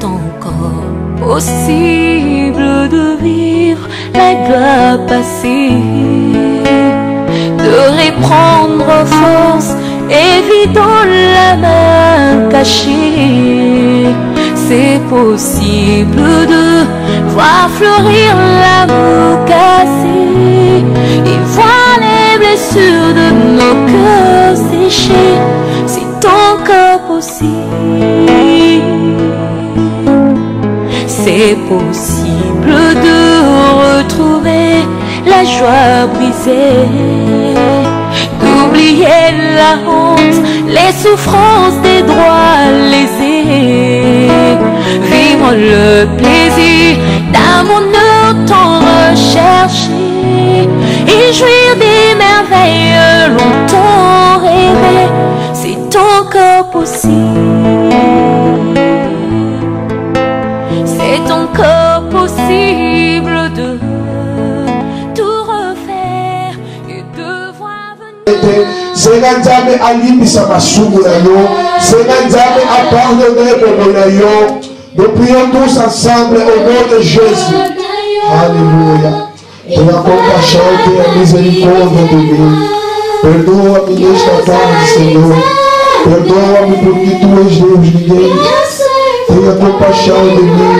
encore possible de vivre la gloire passée, de reprendre force et vidant la main cachée. C'est possible de voir fleurir l'amour cassé et voir les blessures de nos cœurs séchés. C'est encore possible. C'est possible de retrouver la joie brisée, d'oublier la honte, les souffrances des droits lésés, vivre le plaisir d'un bonheur tant recherché et jouir des merveilles longtemps rêvées. C'est encore possible. C'est encore possible de tout refaire et de voir venir. Seigneur Dieu a limbisa masumu na yo. Seigneur Dieu a pardonné pour yo. Nous prions tous ensemble au nom de Jésus. Alléluia. Tenha compaixão, tenha misericórdia de mim. Perdoa-me nesta tarde, Senhor. Perdoa-me porque tu és Deus, ninguém. Tenha compaixão de mim.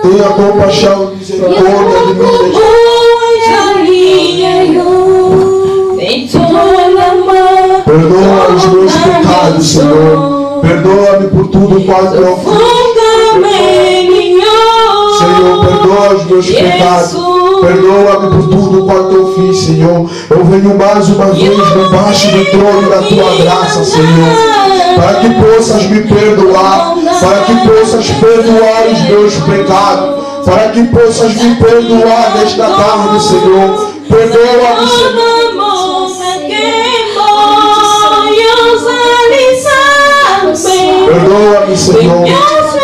Tenha compaixão e misericórdia de mim. Perdoa os meus pecados, Senhor. Perdoa-me por tudo quanto eu fiz. Senhor, perdoa os meus pecados. Perdoa-me por tudo quanto eu fiz, Senhor. Eu venho mais uma vez debaixo do trono da tua graça, Senhor, para que possas me perdoar, para que possas perdoar os meus pecados, para que possas me perdoar nesta tarde, Senhor. Perdoa-me, Senhor. Perdoa-me, Senhor.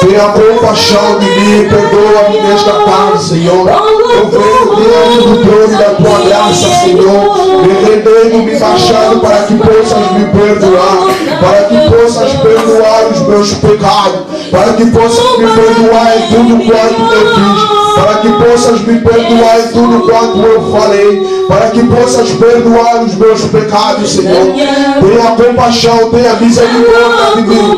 Tenha compaixão de mim. Perdoa-me nesta tarde, Senhor. Eu venho diante do trono da tua graça, Senhor, me rendendo, me baixando para que possas me perdoar, para que possas perdoar os meus pecados, para que possas me perdoar em tudo quanto eu fiz, para que possas me perdoar em tudo quanto eu falei, para que possas perdoar os meus pecados, Senhor. Tenha compaixão, tenha misericórdia de mim.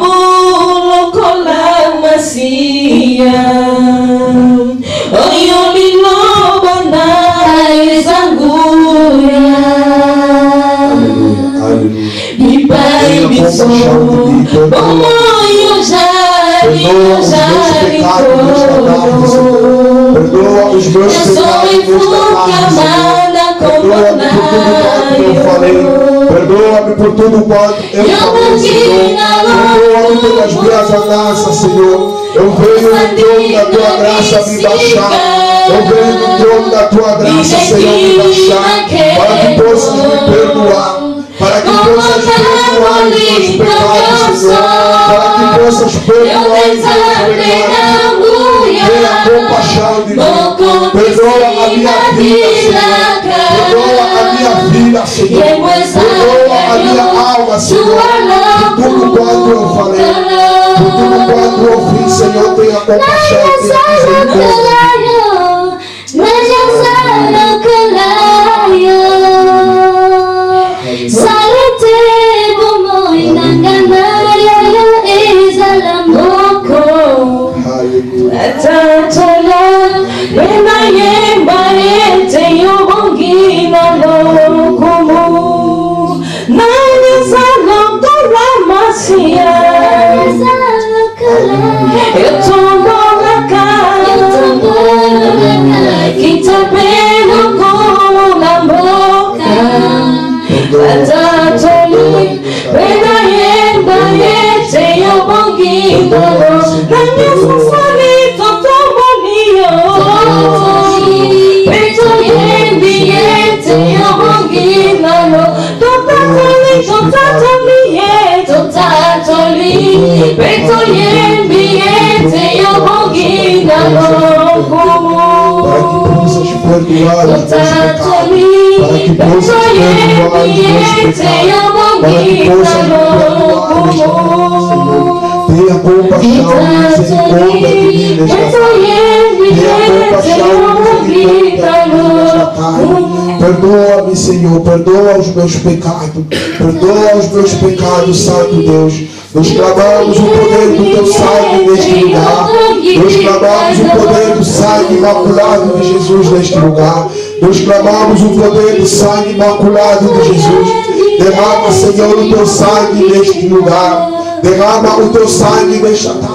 Perdoa os meus pecados nesta tarde. Perdoa-me por tudo quanto eu falei. Perdoa-me por tudo quanto eu falei, Senhor. Perdoa-me pelas minhas ameaças, Senhor. Eu venho no trono da tua graça me baixar. Eu venho no trono da tua graça, Senhor, me baixar, para que possas me perdoar, para que possas perdoar os meus pecados, Senhor, para que possas perdoar os meus pecados. Tenha compaixão de mim. Perdoa a minha vida, Senhor. Perdoa a minha vida, Senhor. Perdoa a minha alma, Senhor. Por tudo quanto eu falei, por tudo quanto eu fiz, Senhor, tenha compaixão, tenha misericórdia. Tenha compaixão e misericórdia de mim nesta tarde. Tenha compaixão e misericórdia de mim nesta tarde. Perdoa-me, Senhor, perdoa os meus pecados. Perdoa os meus pecados, Santo Deus. Nós clamamos o poder do teu sangue neste lugar. Nós clamamos o poder do sangue imaculado de Jesus neste lugar. Nós clamamos o poder do sangue imaculado de Jesus. Derrama, Senhor, o teu sangue neste lugar. Derrama o teu sangue nesta tarde.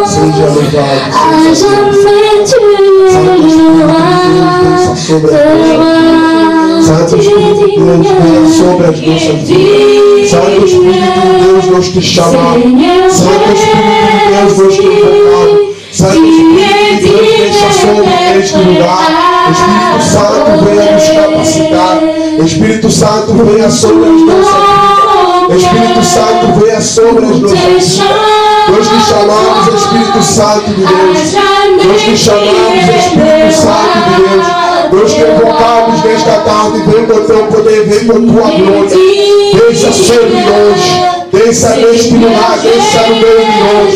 Seja louvado. Santo Espírito de Deus, venha sobre as nossas vidas. Santo Espírito de Deus, nós te chamamos. Santo Espírito de Deus, nós te invocamos. Santo Espírito de Deus, deixa sobre este lugar. Espírito Santo, venha nos capacitar. Espírito Santo, venha sobre as nossas vidas. Espírito Santo, venha sobre as nossas vidas. Nós te chamamos, Espírito Santo de Deus. Nós te chamamos, Espírito Santo de Deus. Nós te invocamos nesta tarde. Vem com o teu poder, vem com a tua glória. Deixa sobre nós. Desça neste lugar, desça no meio de nós.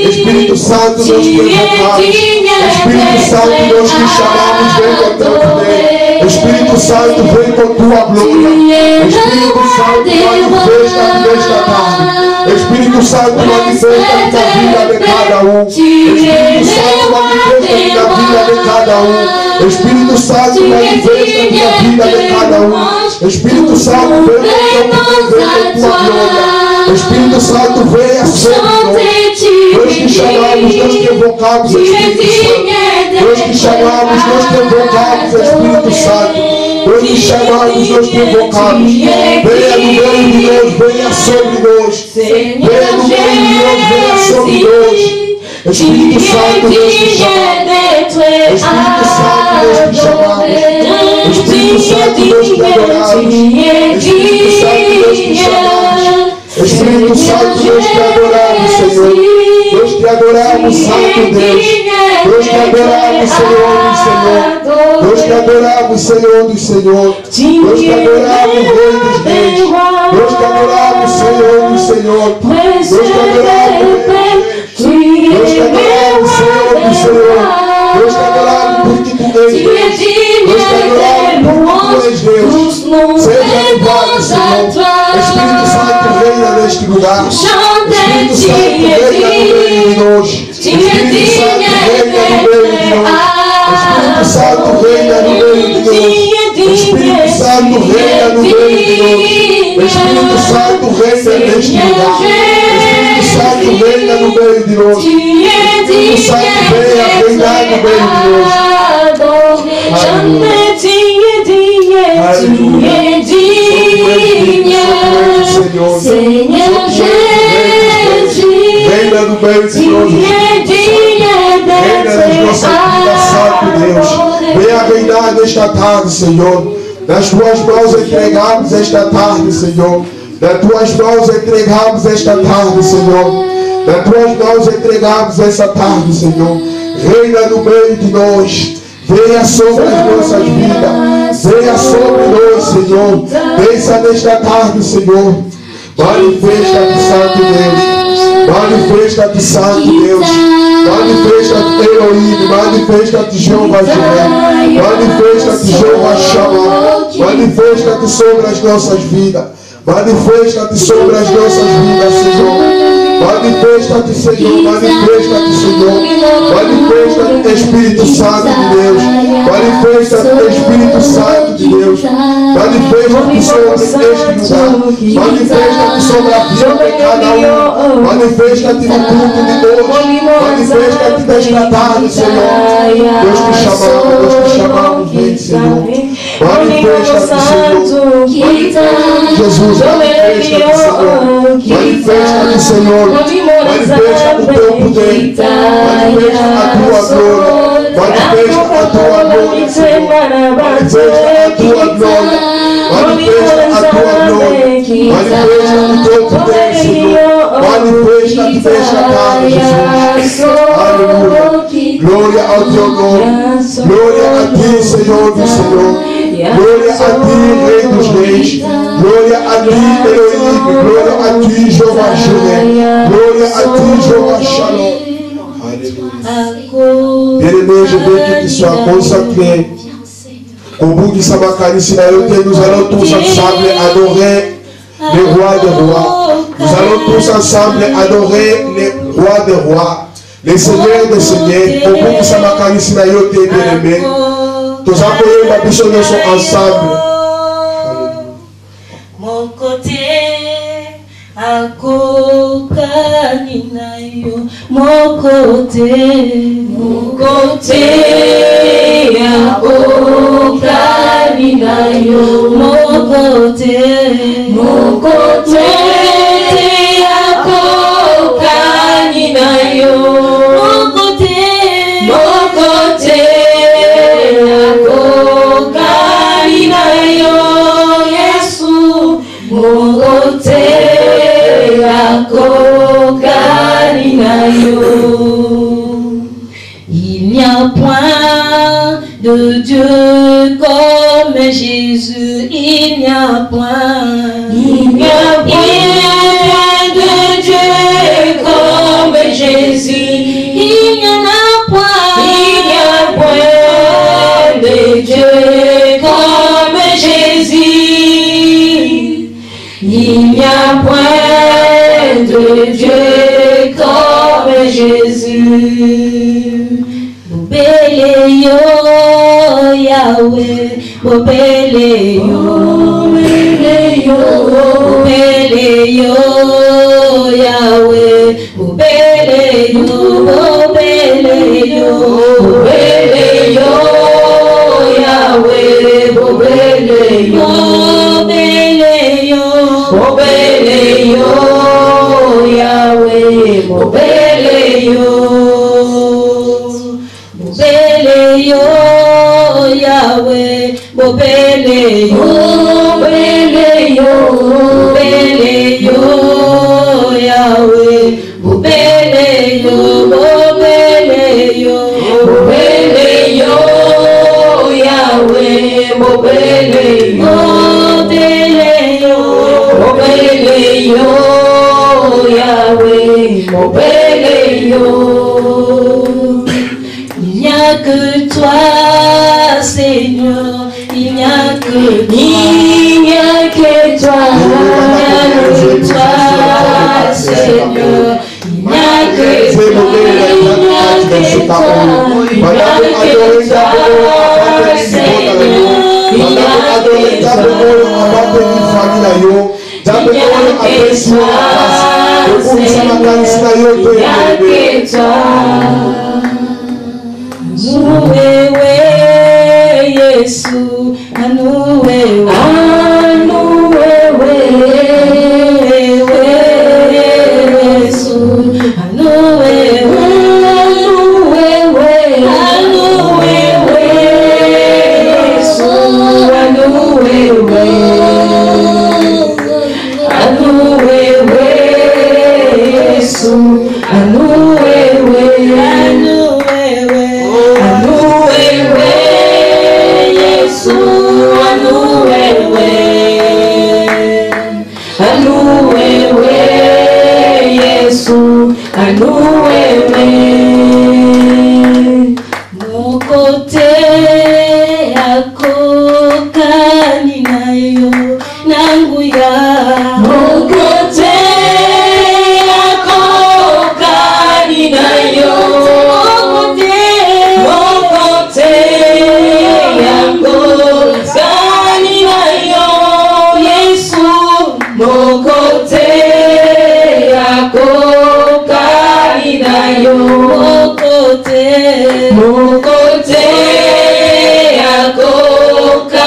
Espírito Santo, nós te invocamos. Espírito Santo, nós te chamamos. Vem com o teu poder. Espírito Santo, vem com a tua glória. Espírito Santo, manifesta-te nesta tarde. Espírito Santo, manifesta-te na vida de cada um. Espírito Santo, manifesta-te na vida de cada um. Espírito Santo, manifesta-te na vida de cada um. Espírito Santo, vem com o teu poder, vem com a tua glória. Espírito Santo, venha sobre nós. Nós te chamamos, nós te invocamos, Espírito Santo. Nós te chamamos, nós te invocamos, Espírito Santo. Nós te chamamos, nós te invocamos. Venha no meio de nós, venha sobre nós. Venha no meio de nós, venha sobre nós. Espírito Santo, nós te chamamos. Espírito Santo, nós te chamamos. Espírito Santo, nós te adoramos. Espírito Santo, nós te chamamos. Espírito Santo, nós te adoramos, Senhor. Nós te adoramos, Santo Deus. Nós te adoramos, Senhor do Senhor. Nós te adoramos, Senhor do Senhor. Nós te adoramos, Rei dos Reis. Nós te adoramos, Senhor do Senhor. Nós te adoramos, Rei. Nós te adoramos, Senhor do Senhor. Nós te adoramos porque tu és Deus. Nós te adoramos porque tu és Deus. Seja louvado, Senhor. Espírito Santo, reina neste lugar. Espírito Santo, reina no meio de nós. Espírito Santo, reina no meio de nós. Espírito Santo, reina no meio de nós. Espírito Santo, reina no meio de nós. Espírito Santo, reina neste lugar. Espírito Santo, reina no meio de nós. Espírito Santo, venha reinar no meio de nós. Senhor Jesus, reina no meio de nós. Reina nas nossas vidas, Santo Deus. Venha reinar nesta tarde, Senhor. Nas tuas mãos entregamos esta tarde, Senhor. Nas tuas mãos entregamos esta tarde, Senhor. Nas tuas mãos entregamos esta tarde, Senhor. Reina no meio de nós. Venha sobre as nossas vidas. Venha sobre nós, Senhor. Desça nesta tarde, Senhor. Manifesta-te, Santo Deus. Manifesta-te, Santo Deus. Manifesta-te, Elohim. Manifesta-te, Jeová Jireh. Manifesta-te, Jeová Shammah. Manifesta-te sobre as nossas vidas. Manifesta-te sobre as nossas vidas, Senhor. Manifesta-te, Senhor. Manifesta-te, Senhor. Manifesta-te, Espírito Santo de Deus. Manifesta-te, Espírito Santo de Deus. Manifesta-te sobre este lugar. Manifesta-te sobre a vida de cada um. Manifesta-te no culto de Deus. Manifesta-te nesta tarde, Senhor. Nós te chamamos, vem, Senhor. Manifesta-te, Senhor. Jesus, manifesta-te, Senhor. Manifesta-te, Senhor. Manifesta o teu poder. Manifesta a tua glória. Manifesta a tua glória, Senhor. Manifesta a tua glória. Manifesta a tua glória. Manifesta o teu poder, Senhor. Manifesta-te nesta tarde, Jesus. Aleluia. Glória ao teu nome. Glória a ti, Senhor do Senhor. Glória a ti, Rei dos protège. Gloria a lui, Elohim. Gloria a lui, Jéhovah Jireh. Gloria a lui, Jéhovah Shalom. Alléluia. Bien-aimé, je veux que tu sois concentré. Au bout du Samakanisi, nous allons tous ensemble adorer le roi des rois. Nous allons tous ensemble adorer le roi des rois, les seigneurs des seigneurs. Au bout du Samakanisi, bien-aimé, tous les sont ensemble. Mon côté, à Kokaninayo, mon côté, à Kokaninayo, mon côté, à Kokaninayo, mon côté, à Kokaninayo, Yesu, mon côté, à Kokaninayo. Il n'y a point de Dieu comme Jésus, il n'y a point de Dieu comme Jésus, il n'y en a point de Dieu comme Jésus, il n'y a point de Dieu comme Jésus. Bobeleyo Yahweh, Bobeleyo, Bobeleyo Yahweh, Bobeleyo, Bobeleyo, Bobeleyo Yahweh, Bobeleyo, Bobeleyo, Bobeleyo Yahweh, Bobeleyo. Bobeleyo Yahweh, Bobeleyo, Bobeleyo, Bobeleyo Yahweh, Bobeleyo, Bobeleyo, Bobeleyo Yahweh, Bobeleyo, Bobeleyo Yahweh, Bobeleyo. Il n'y a que toi, Seigneur, il n'y a que toi, Seigneur, il n'y a que toi, Anuwewe Yesu, anuwewe, anuwewe Yesu, anuwewe, anuwewe, anuwewe Yesu, anuwewe, anuwewe Yesu, anuwewe, anuwewe. Anuwewe Yesu, anuwewe, anuwewe Yesu, anuwewe. Mon côté ako kaninayo nanguya, mon côté ako kaninayo. Mon côté à Kokaninayo, mon côté à Kokaninayo,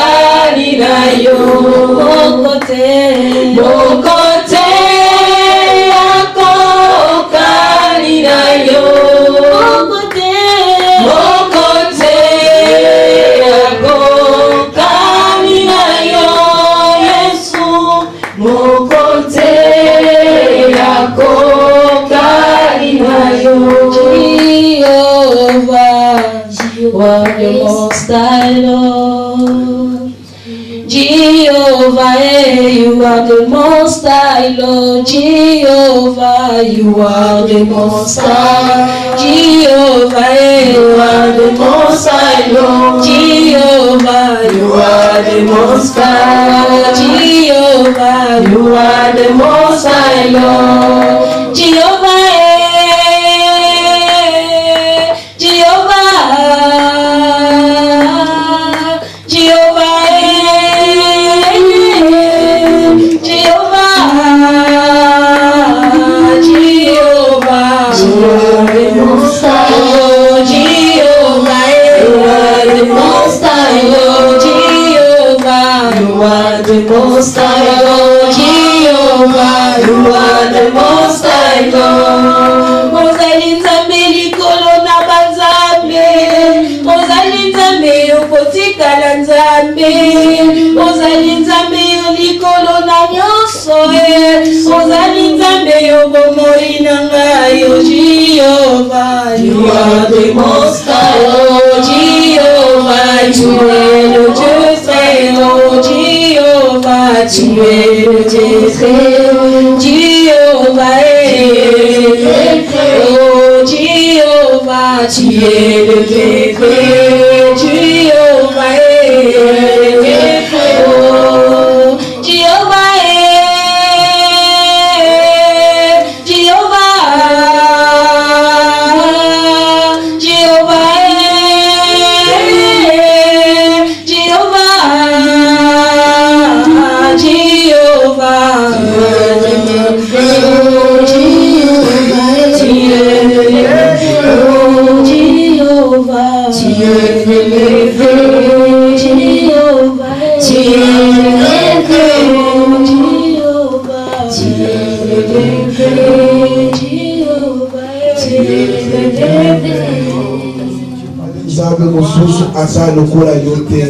mon côté à Kokaninayo, mon côté à Kokaninayo, Yesu, mon côté à Kokaninayo, Jehovah, what the most I love. Jehovah, you are the most high, Lord. Jehovah, you are the most high. Jehovah, you are the most high, Lord. Jehovah, you are the most high. Jehovah, you are the most high, Lord. Jehovah, the most high Lord, Jehovah, you are the most high Lord. Ozali nzambe likolo na banzambe, ozali nzambe yokotikala nzambe, ozali nzambe likolo na nyonso, ozali nzambe yobomoi na ngai, Jehovah, you are the most high Lord, Jehovah, you are le Dieu très haut, Jehovah, tu es le Dieu très haut, Jehovah, oh Jehovah, tu es le Dieu très haut, Jehovah, oh Jehovah, Zambe mususu asa lokola yote.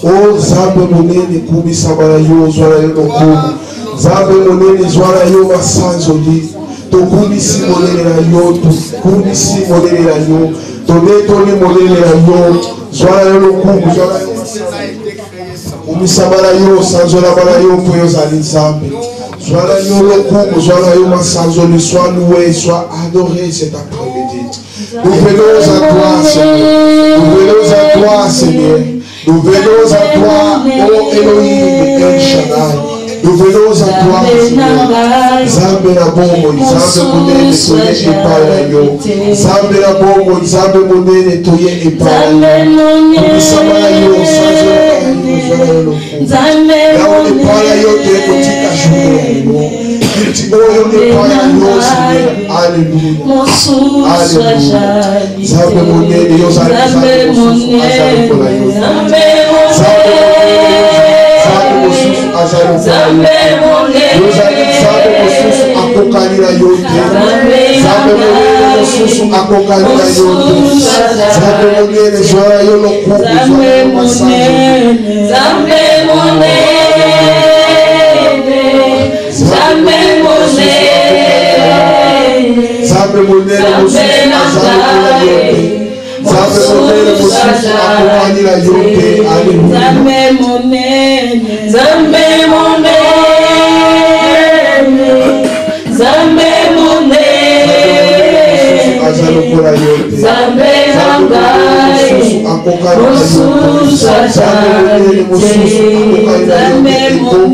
O zambe monene kumi samara yo zwara yo lokumu. Zambe monene zwara yo masanzoli. Tokumi si monene na yo, tokumi si monene na yo. Tone monene na yo, zwara yo lokumu, zwara yo masanzoli. Kumi samara yo, sanzola mara yo poyo zali zambe. Zwara yo lokumu, zwara yo masanzoli. Sois loué, sois adoré cet après-midi. Nous venons à toi, Seigneur. Nous venons à toi, Seigneur. Nous venons à toi, ô Elohim, El Shaddai. Nous venons à toi, Seigneur. Zambe na bongo, zambe monene, toye epai na yo. Zambe na bongo, zambe monene, toye epai na yo. Kubisama na yo, sanzo na yo, zwana yo loku. Yao epai na yo, te kotika jume na yo. Oyo epai na yo, Seigneur. Alléluia. Alléluia. Zambe monene, yo zali zambe mosusu azali kola yo. Zambe mosusu azali kola yo. Yo zali zambe mosusu akokani na yo te. Zambe monene mosusu akokani na yo te. Zambe monene zwara yo lokumu, zwara yo masanzo. Zambe monene, zambe monene. Zambe monene mosusu azali kola yo te. Zambe monene mosusu akokani na yo te. Alléluia. Zambe monene, zambe monene, zambe monene, zambe nangai, mosusu azali te. Zambe monene,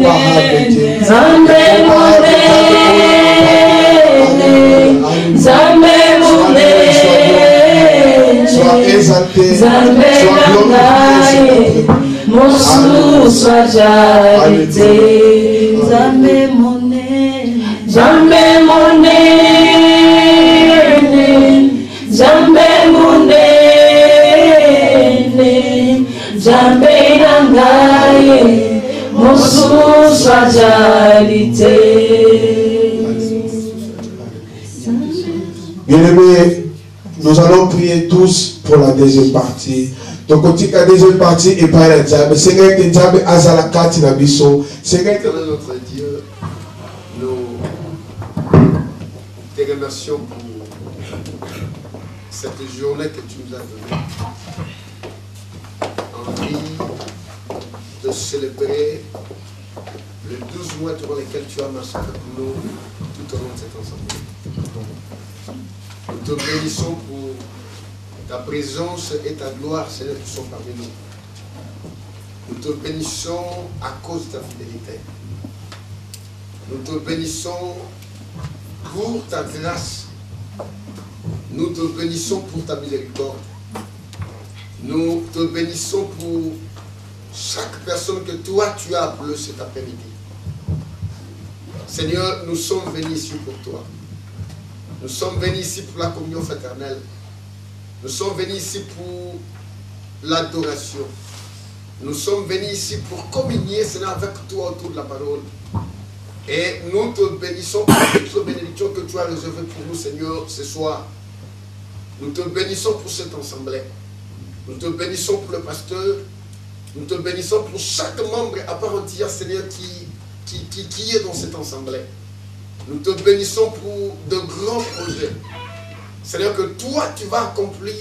zambe monene, zambe monene, zambe nangai, mosusu azali te. Zambe monene, zambe monene, zambe monene, zambe nangai, mosusu azali te. Bien-aimés, nous allons prier tous pour la deuxième partie. Donc, on dit que la deuxième partie est pas la Diable. Seigneur, que Diable a la carte na biso. Seigneur, que notre Dieu, nous te remercions pour cette journée que tu nous as donnée. En vie, de célébrer les 12 mois durant lesquels tu as marché avec nous tout au long de cette assemblée. Nous te bénissons pour ta présence et ta gloire, Seigneur, qui sont parmi nous. Nous te bénissons à cause de ta fidélité. Nous te bénissons pour ta grâce. Nous te bénissons pour ta miséricorde. Nous te bénissons pour chaque personne que toi tu as appelée cet après-midi. Seigneur, nous sommes venus ici pour toi. Nous sommes venus ici pour la communion fraternelle. Nous sommes venus ici pour l'adoration. Nous sommes venus ici pour communier, Seigneur, avec toi autour de la parole. Et nous te bénissons pour toute bénédiction que tu as réservée pour nous, Seigneur, ce soir. Nous te bénissons pour cette assemblée. Nous te bénissons pour le pasteur. Nous te bénissons pour chaque membre à part entière, Seigneur, qui est dans cette assemblée. Nous te bénissons pour de grands projets. Seigneur, que toi, tu vas accomplir,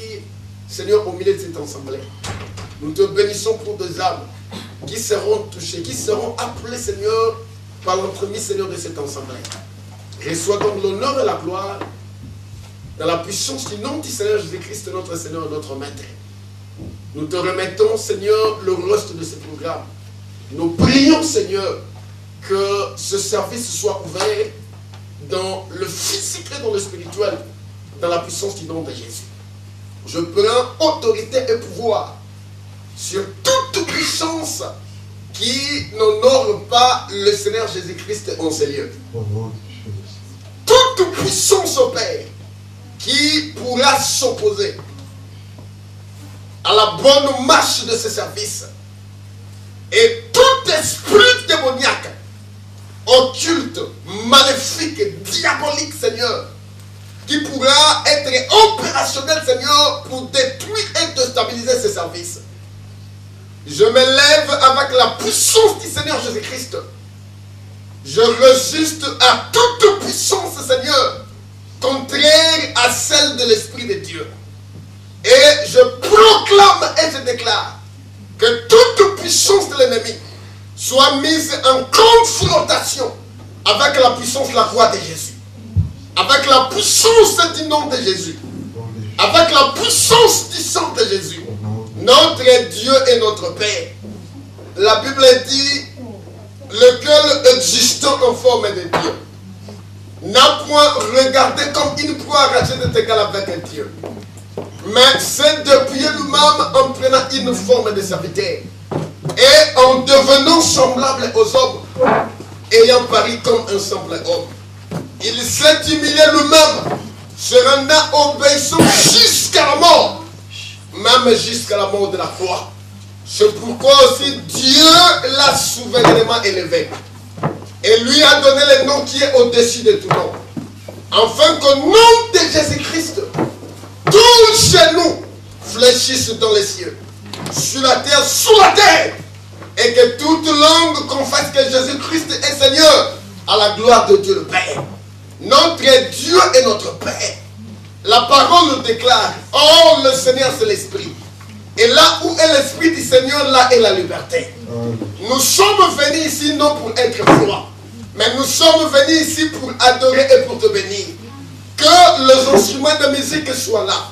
Seigneur, au milieu de cette assemblée. Nous te bénissons pour des âmes qui seront touchées, qui seront appelées, Seigneur, par l'entremise, Seigneur, de cette assemblée. Reçois donc l'honneur et la gloire dans la puissance du nom du Seigneur Jésus-Christ, notre Seigneur et notre Maître. Nous te remettons, Seigneur, le reste de ce programme. Nous prions, Seigneur, que ce service soit ouvert dans le physique et dans le spirituel, dans la puissance du nom de Jésus. Je prends autorité et pouvoir sur toute puissance qui n'honore pas le Seigneur Jésus-Christ en ces lieux. Toute puissance au Père qui pourra s'opposer à la bonne marche de ce service, et tout esprit démoniaque, occulte, maléfique, diabolique, Seigneur, qui pourra être opérationnel, Seigneur, pour détruire et déstabiliser ce service. Je me lève avec la puissance du Seigneur Jésus-Christ. Je résiste à toute puissance, Seigneur, contraire à celle de l'Esprit de Dieu. Et je proclame et je déclare que toute puissance de l'ennemi soit mise en confrontation avec la puissance de la croix de Jésus, avec la puissance du nom de Jésus, avec la puissance du sang de Jésus, notre Dieu et notre Père. La Bible dit, lequel existant en forme de Dieu n'a point regardé comme une proie arrachée d'être égal avec un Dieu, mais c'est depuis lui-même en prenant une forme de serviteur et en devenant semblable aux hommes, ayant paru comme un simple homme. Il s'est humilié lui-même, se rendant obéissant jusqu'à la mort, même jusqu'à la mort de la croix. C'est pourquoi aussi Dieu l'a souverainement élevé et lui a donné le nom qui est au-dessus de tout nom, afin qu'au nom de Jésus-Christ, tous genou fléchissent dans les cieux, sur la terre, sous la terre, et que toute langue confesse que Jésus-Christ est Seigneur, à la gloire de Dieu le Père. Notre Dieu est notre Père. La parole nous déclare, oh, le Seigneur c'est l'Esprit. Et là où est l'Esprit du Seigneur, là est la liberté. Nous sommes venus ici non pour être rois, mais nous sommes venus ici pour adorer et pour te bénir. Que les instruments de musique soient là,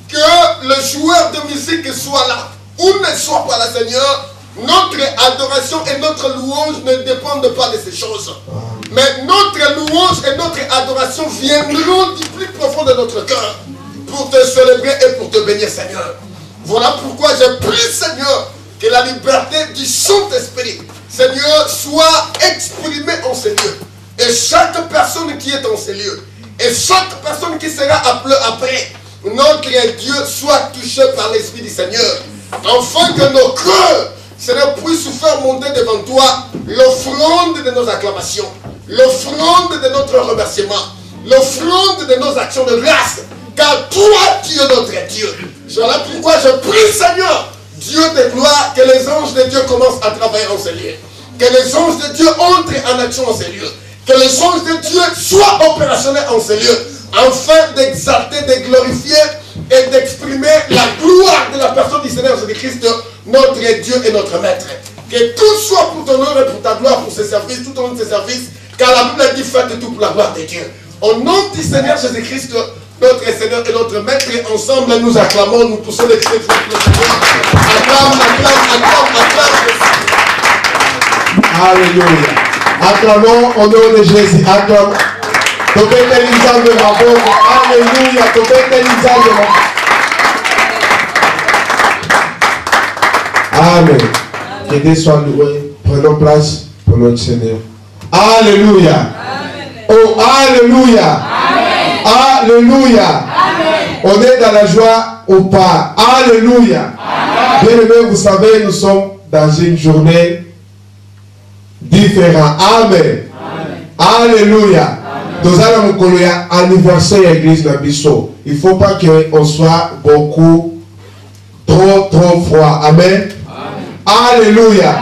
que le joueur de musique soit là, ou ne soit pas là, Seigneur. Notre adoration et notre louange ne dépendent pas de ces choses. Mais notre louange et notre adoration viendront du plus profond de notre cœur pour te célébrer et pour te bénir, Seigneur. Voilà pourquoi je prie, Seigneur, que la liberté du Saint-Esprit, Seigneur, soit exprimée en ces lieux. Et chaque personne qui est en ces lieux, et chaque personne qui sera appelée après, notre Dieu soit touché par l'Esprit du Seigneur, afin que nos cœurs, Seigneur, puissent faire monter devant toi l'offrande de nos acclamations, l'offrande de notre remerciement, l'offrande de nos actions de grâce, car toi, tu es notre Dieu. Voilà pourquoi je prie, Seigneur, Dieu de gloire, que les anges de Dieu commencent à travailler en ces lieux, que les anges de Dieu entrent en action en ces lieux, que les anges de Dieu soient opérationnels en ces lieux, afin d'exalter, de glorifier et d'exprimer la gloire de la personne du Seigneur Jésus-Christ, notre Dieu et notre Maître. Que tout soit pour ton honneur et pour ta gloire, pour ces services, tout au long de ces services, car la Bible a dit faites tout pour la gloire de Dieu. Au nom du Seigneur Jésus-Christ, notre Seigneur et notre Maître, et ensemble nous acclamons, nous poussons les cris pour le Seigneur. Acclame, acclame, acclame, acclame. Alléluia. Acclamons au nom de Jésus. Acclamons. Alléluia. Amen. Que Dieu soit loué. Prenons place pour notre Seigneur. Alléluia. Oh, alléluia. Alléluia. On est dans la joie ou pas? Alléluia. Bien-aimés, vous savez, nous sommes dans une journée différente. Amen. Alléluia. Nous allons nous anniversaire à l'église de Bissau. Il ne faut pas qu'on soit trop froid. Amen. Alléluia.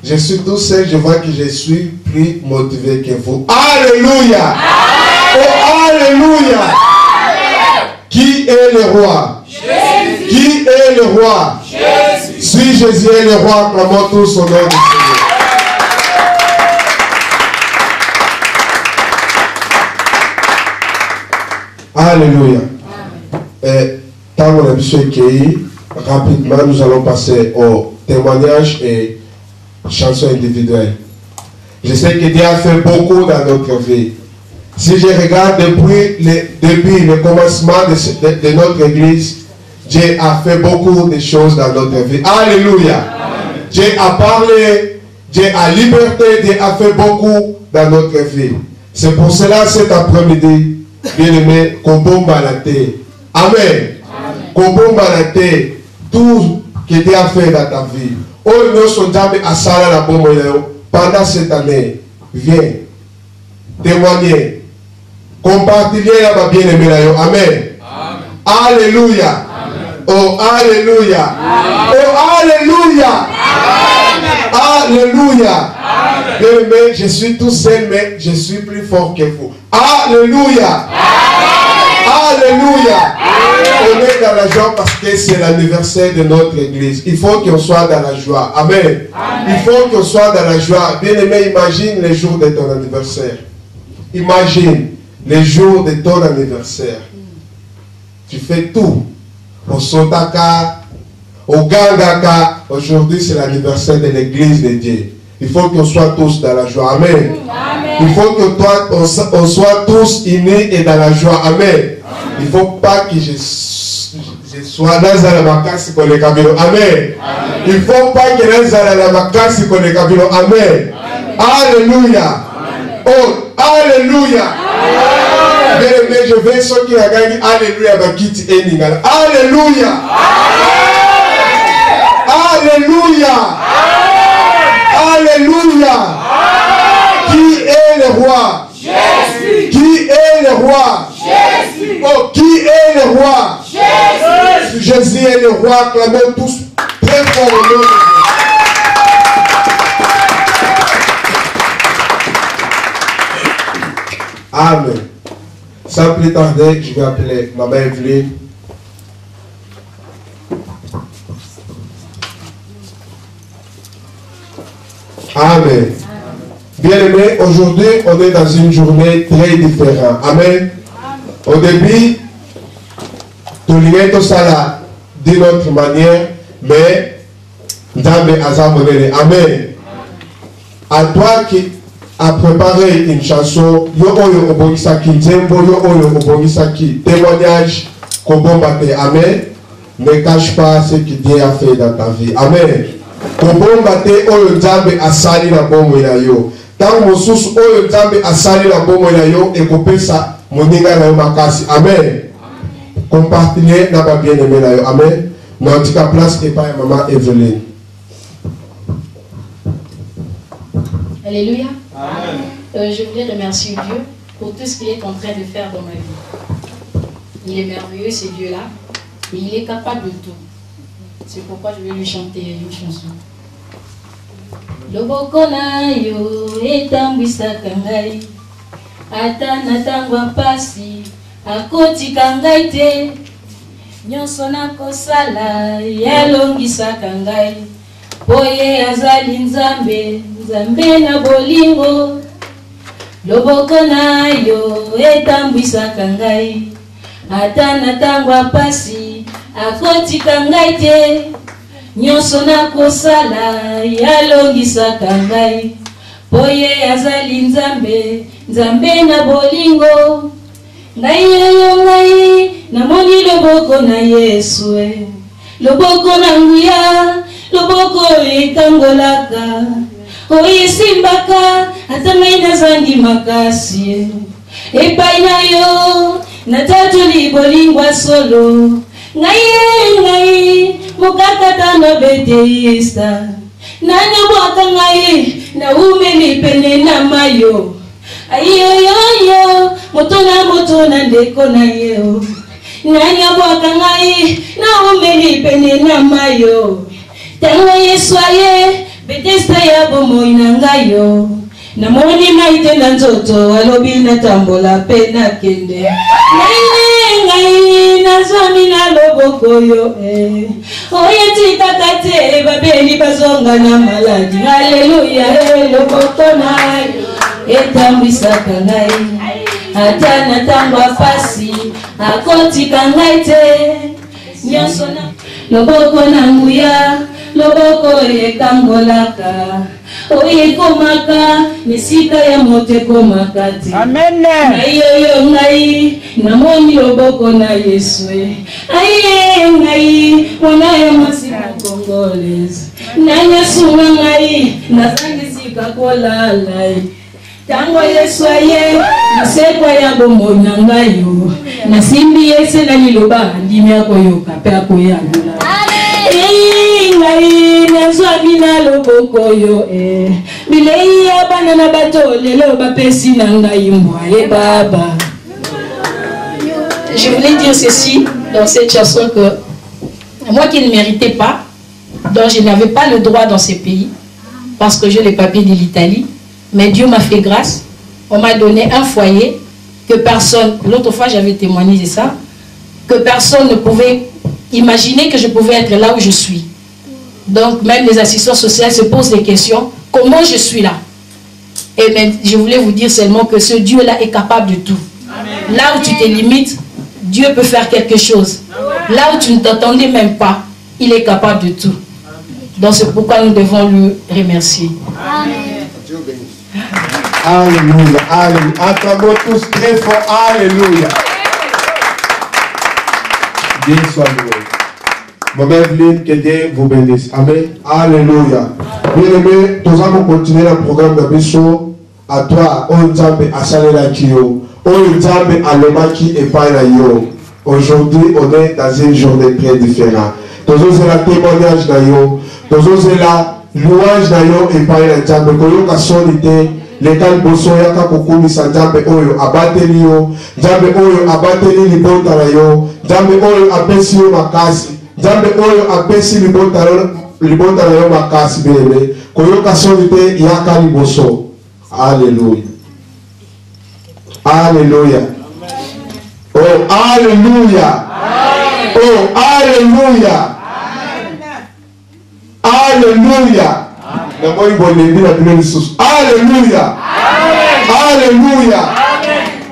Je suis tout seul, je vois que je suis plus motivé que vous. Alléluia. Oh, alléluia. Qui est le roi? Jésus. Qui est le roi? Jésus. Si Jésus est le roi, acclamons tous son nom du Seigneur. Alléluia. Tant qu'on a accueilli, rapidement, nous allons passer au témoignage et chansons individuelles. Je sais que Dieu a fait beaucoup dans notre vie. Si je regarde depuis le commencement de notre église, Dieu a fait beaucoup de choses dans notre vie. Alléluia. Amen. Dieu a parlé, Dieu a liberté, Dieu a fait beaucoup dans notre vie. C'est pour cela cet après-midi, bien-aimé, qu'on bombe à la terre. Amen. Qu'on bombe à la terre tout ce que Dieu a fait dans ta vie. Oh, nous sommes jamais à Sala la bombe pendant cette année. Viens témoigner. Compartiller la bien-aimé. Amen. Alléluia. Oh, alléluia. Oh, alléluia. Alléluia. Bien-aimé, je suis tout seul, mais je suis plus fort que vous. Alléluia. Alléluia. On est dans la joie parce que c'est l'anniversaire de notre église. Il faut qu'on soit dans la joie. Amen. Il faut qu'on soit dans la joie. Bien-aimé, imagine les jours de ton anniversaire. Imagine les jours de ton anniversaire. Tu fais tout. Au Sotaka, au Gangaka. Aujourd'hui, c'est l'anniversaire de l'église de Dieu. Il faut qu'on soit tous dans la joie. Amen. Il faut qu'on soit tous unis et dans la joie. Amen. Il ne faut pas que je sois dans la makasi pour les cabines. Amen. Il ne faut pas que je sois dans la makasi pour les cabines. Amen. Alléluia. Oh, alléluia. Mais je vais ceux qui ont gagné. Alléluia. Alléluia. Alléluia. Alléluia. Qui est le roi? Jésus. Qui est le roi? Jésus. Oh, qui est le roi? Jésus. Jésus est le roi. Acclamons tous très fort au nom de Dieu. Amen. Sans plus tarder, je vais appeler Maman Evelyne. Amen. Bien-aimés, aujourd'hui, on est dans une journée très différente. Amen. Au début, tout le monde ça d'une autre manière, mais Nzambe azamonene. Amen. À toi qui a préparé une chanson, yo oyo obogisaki nzembo, yo oyo obogisaki témoignage kobombate. Amen. Ne cache pas ce que Dieu a fait dans ta vie. Amen. Kobombate oyo Nzambe asali na bombo na yo. Tant mosusu oyo Nzambe asali na bombo na yo ekopesa moninga na yo makasi. Amen. Compartiller na ba bien-aimé na yo. Amen. Mais en tout cas, place et pas maman Evelyne. Alléluia. Je voudrais remercier Dieu pour tout ce qu'il est en train de faire dans ma vie. Il est merveilleux, ce Dieu-là. Et il est capable de tout. C'est pourquoi je vais lui chanter une chanson. Loboko na yo etambwisaka ngai ata natangwa mpasi akotika ngai te nyonso nakosala elongisaka ngai Poye azali nzambe, nzambe na bolingo. Loboko na yo etambwisaka ngai. Ata na tango apasi akotika ngai te. Nyonso na kosala yalongisaka ngai. Poye azali nzambe, nzambe na bolingo. Ngai yoyo ngai namoni loboko na Yesu. Loboko na nguya, loboko ekangolaka. Oyesimbaka ata ngai nazangi makasi. Epai na yo natatoli bolingwa solo. Ngai mokakata na beteista. Nanyabwaka ngai na umeli pene na mayo. Ayoyoyo moto na ndeko na yo. Nanyabwaka ngai na umeli pene na mayo. Tango Yesu aye betesta ya bomoi na ngai yo. Namoni maite na nzoto alobi natambola pe nakende. Ngai nazwami na loboko yo. Oye tikaka te babeli bazonga na maladi. Haleluya, loboko na yo etambwisaka ngai. Ata na tango apasi akotika ngai te. Nyonso na loboko na nguya, loboko ekangolaka. Oye komaka mesika ya mote komaka te. Amen. Ngai yoyo ngai namoni loboko na Yesu. Aye ngai mwana ya mwasi mokongolezi. Nanya sunga ngai nazangisika kolala. Tango Yesu aye nasekwa ya bomoi na ngai yo. Nasimbi yese na liloba ndimi yako yoka pe akoyandula. Ngai nazwami na loboko yo. Bilei ya bana na bato lelo bapesi na ngai mbwa baba. Je voulais dire ceci dans cette chanson que moi qui ne méritais pas, dont je n'avais pas le droit dans ces pays, parce que j'ai les papiers de l'Italie, mais Dieu m'a fait grâce. On m'a donné un foyer que personne, l'autre fois j'avais témoigné de ça, que personne ne pouvait imaginer que je pouvais être là où je suis. Donc même les assistants sociaux se posent des questions, comment je suis là? Et même, je voulais vous dire seulement que ce Dieu-là est capable de tout. Amen. Là où tu te limites, Dieu peut faire quelque chose. Là où tu ne t'attendais même pas, il est capable de tout. Donc c'est pourquoi nous devons le remercier. Amen. Alléluia, alléluia. Acclamons tous très fort, alléluia. Dieu soit loué. Maman Evelyne, que Dieu vous bénisse. Amen. Alléluia. Bien-aimé, nous allons continuer le programme de Bichon. À toi, on jambe à Salela Kio. On jambe à Lomaki et Païnayo. Aujourd'hui, on est dans une journée très différente. Nous avons la témoignage d'ailleurs. Nous avons la louange d'ailleurs et Païna jambe. Koyoka sonité. Lekal boso yaka kokumi sa jambe oyo abateli yo. Jambe oyo abateli libota na yo. Jambe oyo apesi yo makasi. Jambe oyo apesi libota na yo makasi bebe. Koyoka sonité yaka liboso. Alléluia. Alléluia. Oh, alléluia. Oh, alléluia. Alléluia. Alléluia. Alléluia.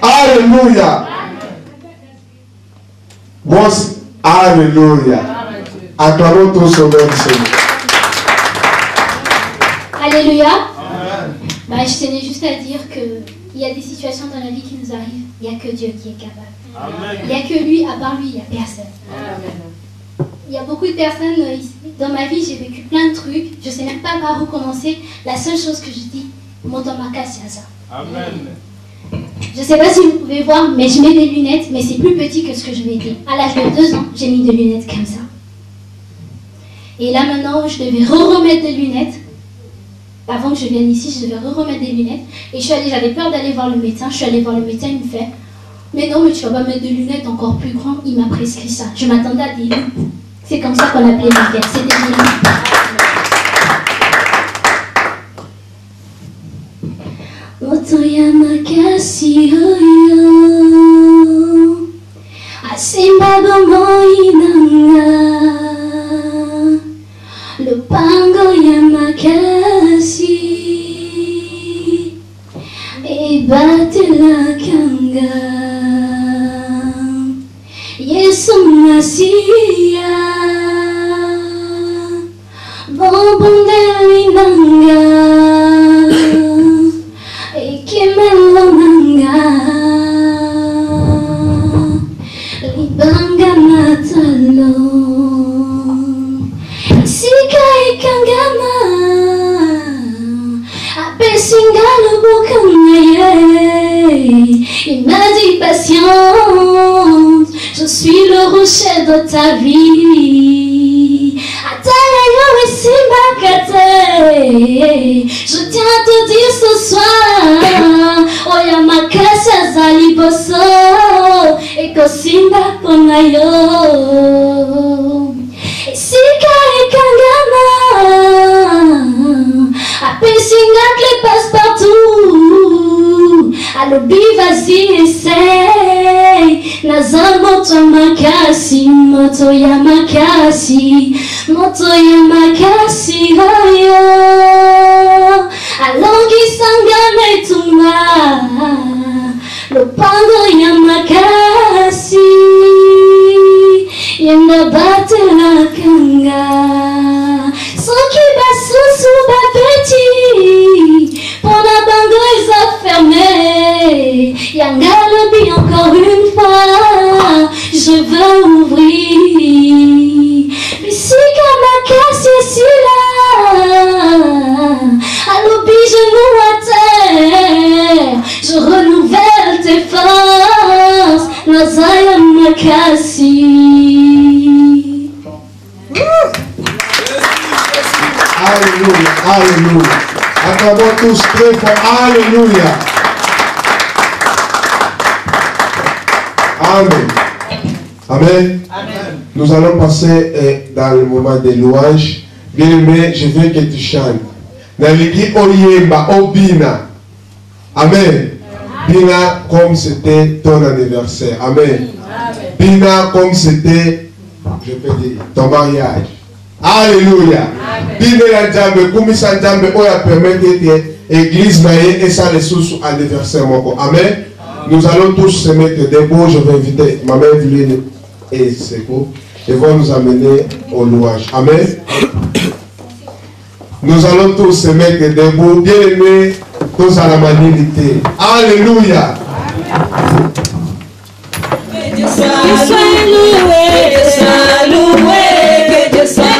Alléluia. Bon, alléluia. Acclamons tous au nom du Seigneur. Alléluia. Bah, je tenais juste à dire qu'il y a des situations dans la vie qui nous arrivent. Il n'y a que Dieu qui est capable. Amen. Il n'y a que lui, à part lui, il n'y a personne. Amen. Il y a beaucoup de personnes ici. Dans ma vie, j'ai vécu plein de trucs. Je ne sais même pas par où commencer. La seule chose que je dis, monte dans ma casse, c'est ça. Amen. Je ne sais pas si vous pouvez voir, mais je mets des lunettes, mais c'est plus petit que ce que je m'étais. À l'âge de 2 ans, j'ai mis des lunettes comme ça. Et là maintenant, je devais remettre des lunettes. Avant que je vienne ici, je devais remettre des lunettes. Et j'avais peur d'aller voir le médecin. Je suis allée voir le médecin, il me fait « Mais non, mais tu vas pas mettre des lunettes encore plus grandes. » Il m'a prescrit ça. Je m'attendais à des loupes. C'est comme ça qu'on appelait ma tête. C'était des loupes. Otoyama kasi oyo asimba bomoi nanga lupango ya makasi ebatela kanga Yesu Masia Bobondeli nanga Ekimelo nanga Libanga matalo Sika ikangama Apesingalo bokanaye Il m'a dit patience Je suis le rocher de ta vie Atalayo ici ma kate Je tiens à te dire ce soir Oya makasa zaliboso Eko simba konayo Sika ekangama Apesinga que les passe partout Alobi vas-y essaye Naza moto makasi Moto ya makasi Moto ya makasi Oyo Alongi sangane tunga Lopango ya makasi Yenda bate la kanga Soki basusu bapeti Pour la bango ils ont fermé Yanga lobi encore une fois Je veux ouvrir Mais si comme ma casse ici là Alobi genou à terre Je renouvelle tes forces Nazaya makasi Alléluia, alléluia. Acclamons tous très fort. Alléluia. Amen. Amen. Amen. Nous allons passer dans le moment des louanges. Bien-aimé, je veux que tu chantes. Naliki oyemba obina. Amen. Bina comme c'était ton anniversaire. Amen. Bina comme c'était, je peux dire, ton mariage. Alléluia. Bine la jambe, kumisa jambe, oya permettre que l'église naie et ça les sous anniversaire moko. Amen. Nous allons tous se mettre debout. Je vais inviter ma mère Villene et Seko. Ils vont nous amener au louange. Amen. Nous allons tous se mettre debout. Bien aimés, tous à la magnanimité. Alléluia. Que Dieu soit loué, que Dieu soit loué, que Dieu soit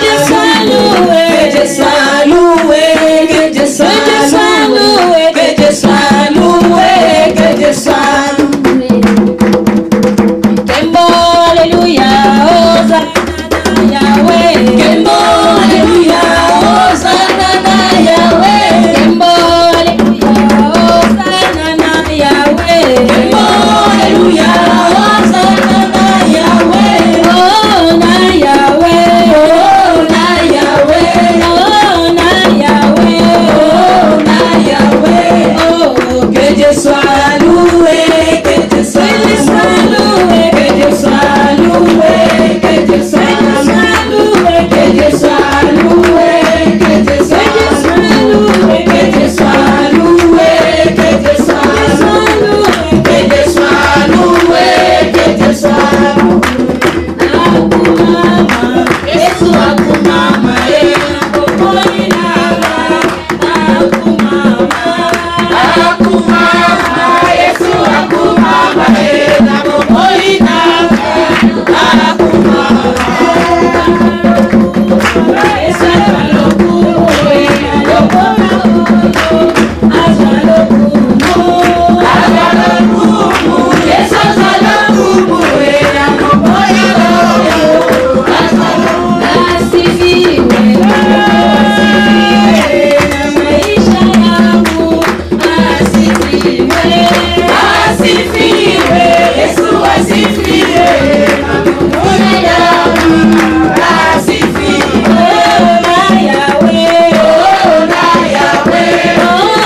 loué, que Dieu soit loué, que Dieu soit loué, que Dieu soit loué, que Dieu soit loué. Kembo, alléluia, Hosanna Yahweh. Kembo, alléluia, Hosanna Yahweh. Kembo, alléluia, Hosanna Yahweh. Kembo, alléluia. Que Dieu soit loué, que Dieu soit loué, que Dieu soit loué, que Dieu soit loué, que Dieu soit loué, que Dieu soit loué, que Dieu soit loué, que Dieu soit loué, que Dieu soit loué, que Dieu soit loué. Akumama, Yesu akumama, akumama, Yesu akumama, Oh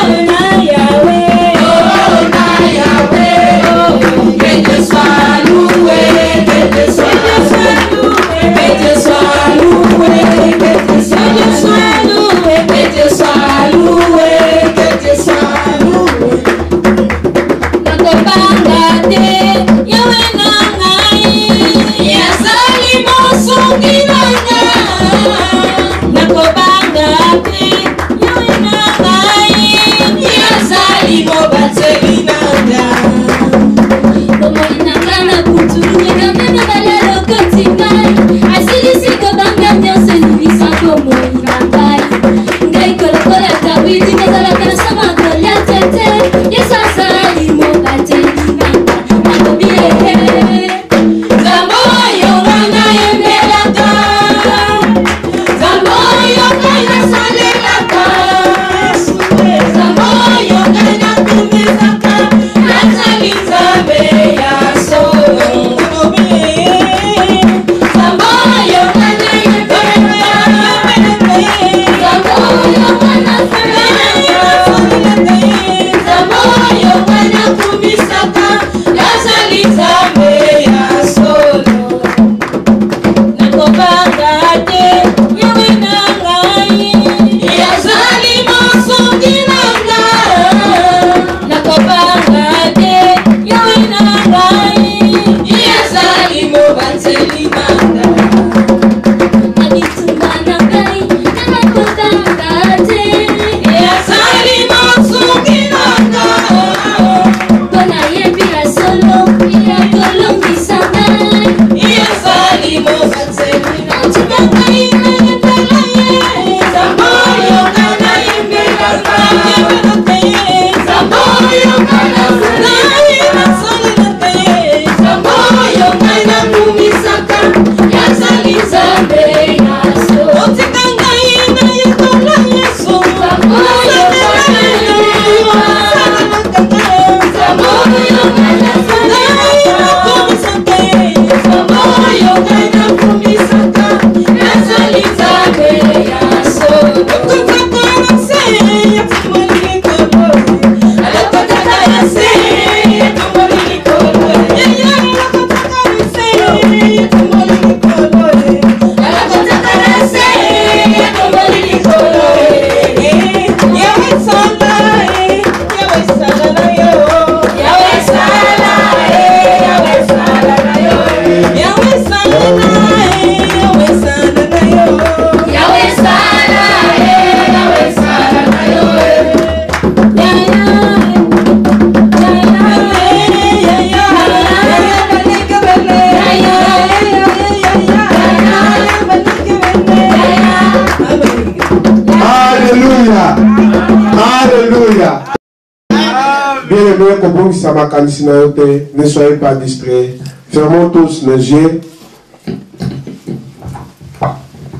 Ne soyez pas distraits. Fermons tous les yeux.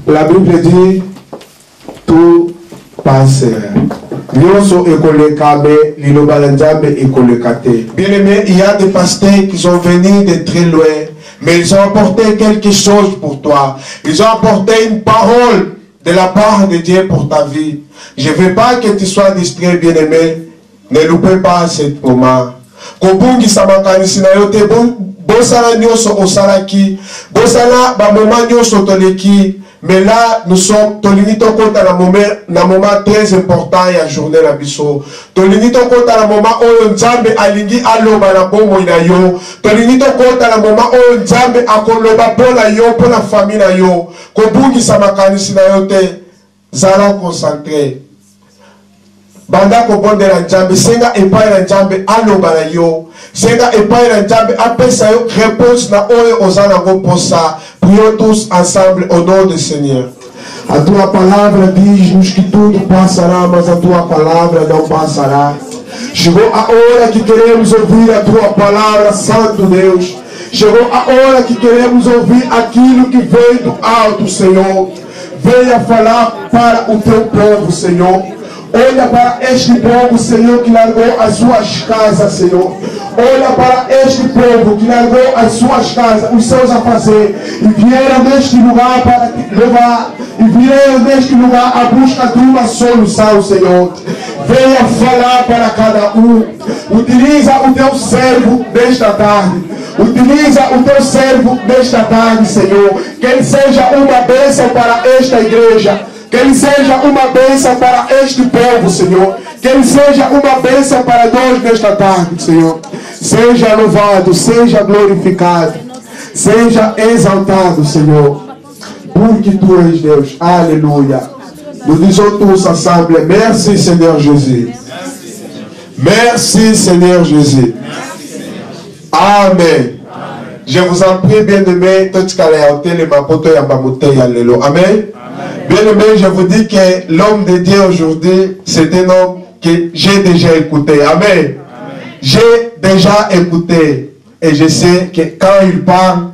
La Bible dit tout passera. Bien-aimé, il y a des pasteurs qui sont venus de très loin, mais ils ont apporté quelque chose pour toi. Ils ont apporté une parole de la part de Dieu pour ta vie. Je ne veux pas que tu sois distrait, bien-aimé. Ne loupez pas ce moment. Kobungi samakanisi na yote bosala nyoso osalaki bosala ba moment nyoso toleki. Mais là nous sommes tolini tokota na moment très important ya journée na biso. Tolini tokota na moment oyo Nzambe alingi aloba na bomo na yo. Tolini tokota na moment oyo Nzambe akoloba pona yo pona famille na yo. Kobungi samakanisi na yote zala concentré. Banda ko bondela Nzambe senga epai na Nzambe aloba na yo senga epai na Nzambe apesa yo réponse na oyo ozana go posa. Prions tous ensemble au nom du Seigneur. A tua palavra diz-nos que tudo passará, mas a tua palavra não passará. Chegou a hora que queremos ouvir a tua palavra, Santo Deus. Chegou a hora que queremos ouvir aquilo que vem do alto, Senhor. Venha falar para o teu povo, Senhor. Olha para este povo, Senhor, que largou as suas casas, Senhor. Olha para este povo que largou as suas casas, os seus afazeres, e vieram neste lugar para te levar, e vieram neste lugar à busca de uma solução, Senhor. Venha falar para cada um. Utiliza o teu servo nesta tarde. Utiliza o teu servo nesta tarde, Senhor. Que ele seja uma bênção para esta igreja. Que ele seja uma bênção para este povo, Senhor. Que ele seja uma bênção para nós nesta tarde, Senhor. Seja louvado, seja glorificado, seja exaltado, Senhor. Porque tu és Deus. Alléluia. Nous disons tous ensemble, merci Seigneur Jésus. Merci Seigneur Jésus. Amen. Je vous en prie, bien-aimés, Amen. Bien-aimé, je vous dis que l'homme de Dieu aujourd'hui, c'est un homme que j'ai déjà écouté. Amen. J'ai déjà écouté. Et je sais que quand il parle,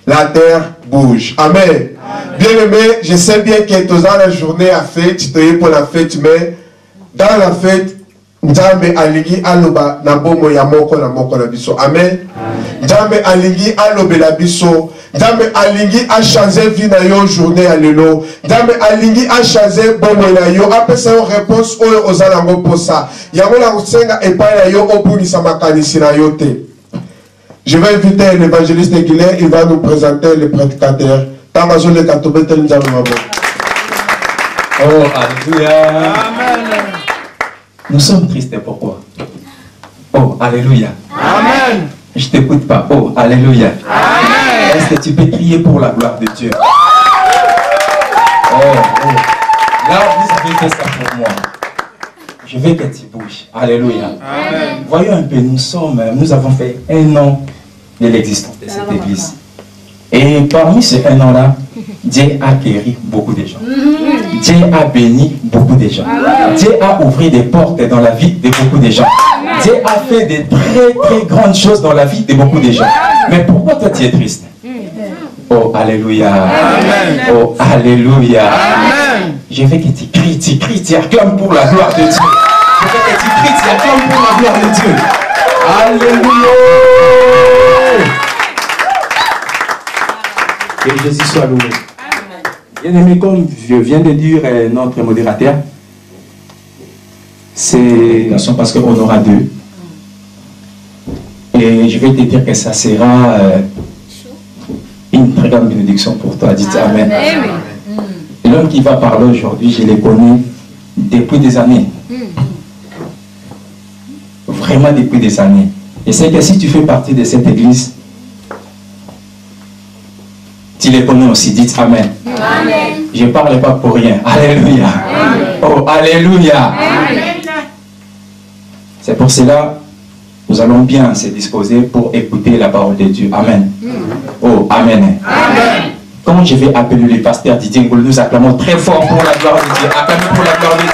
la terre bouge. Amen. Bien-aimé, je sais bien que tu as la journée à fête, tu es pour la fête, mais dans la fête, Nzambe alingi aloba na bomo ya moko na moko na biso. Amen. Nzambe alingi alobe la biso. Nzambe alingi a changer vie na yo journée alelo. Nzambe alingi a changer bomo na yo. Apesa yo réponse oyo ozala ngo posa. Yango la kusenga epai na yo obunisa makanisi na yo te. Je vais inviter l'évangéliste Guilherme, il va nous présenter le prédicateur. Tamazole katobete nzambe mabo. Oh, alléluia. Amen. Nous sommes tristes, pourquoi? Oh, alléluia. Amen. Je t'écoute pas. Oh, alléluia. Amen. Est-ce que tu peux crier pour la gloire de Dieu? Oh, oh. Là, vous avez fait ça pour moi. Je veux que tu bouges. Alléluia. Amen. Voyons un peu, nous avons fait 1 an de l'existence de cette église. Et parmi ces 1 an-là, Dieu a guéri beaucoup de gens. Dieu a béni beaucoup de gens. Dieu a ouvert des portes dans la vie de beaucoup de gens. Dieu a fait de très très grandes choses dans la vie de beaucoup de gens. Mais pourquoi toi tu es triste? Oh, alléluia. Amen. Oh, alléluia. Amen. Je veux que tu cries, tu acclames pour la gloire de Dieu. Je veux que tu cries, tu acclames pour la gloire de Dieu. Alléluia. Que Jésus soit loué. Bien-aimé, comme je viens de dire notre modérateur, c'est parce qu'on aura deux. Et je vais te dire que ça sera une très grande bénédiction pour toi. Dites Amen. L'homme qui va parler aujourd'hui, je l'ai connu depuis des années. Vraiment depuis des années. Et c'est que si tu fais partie de cette église, tu les connais aussi. Dites Amen. Amen. Je ne parle pas pour rien. Alléluia. Amen. Oh, alléluia. C'est pour cela nous allons bien se disposer pour écouter la parole de Dieu. Amen. Oh, Amen. Amen. Quand je vais appeler le pasteur Didier Ngoul, nous acclamons très fort pour la gloire de Dieu. Acclamons pour la gloire de Dieu.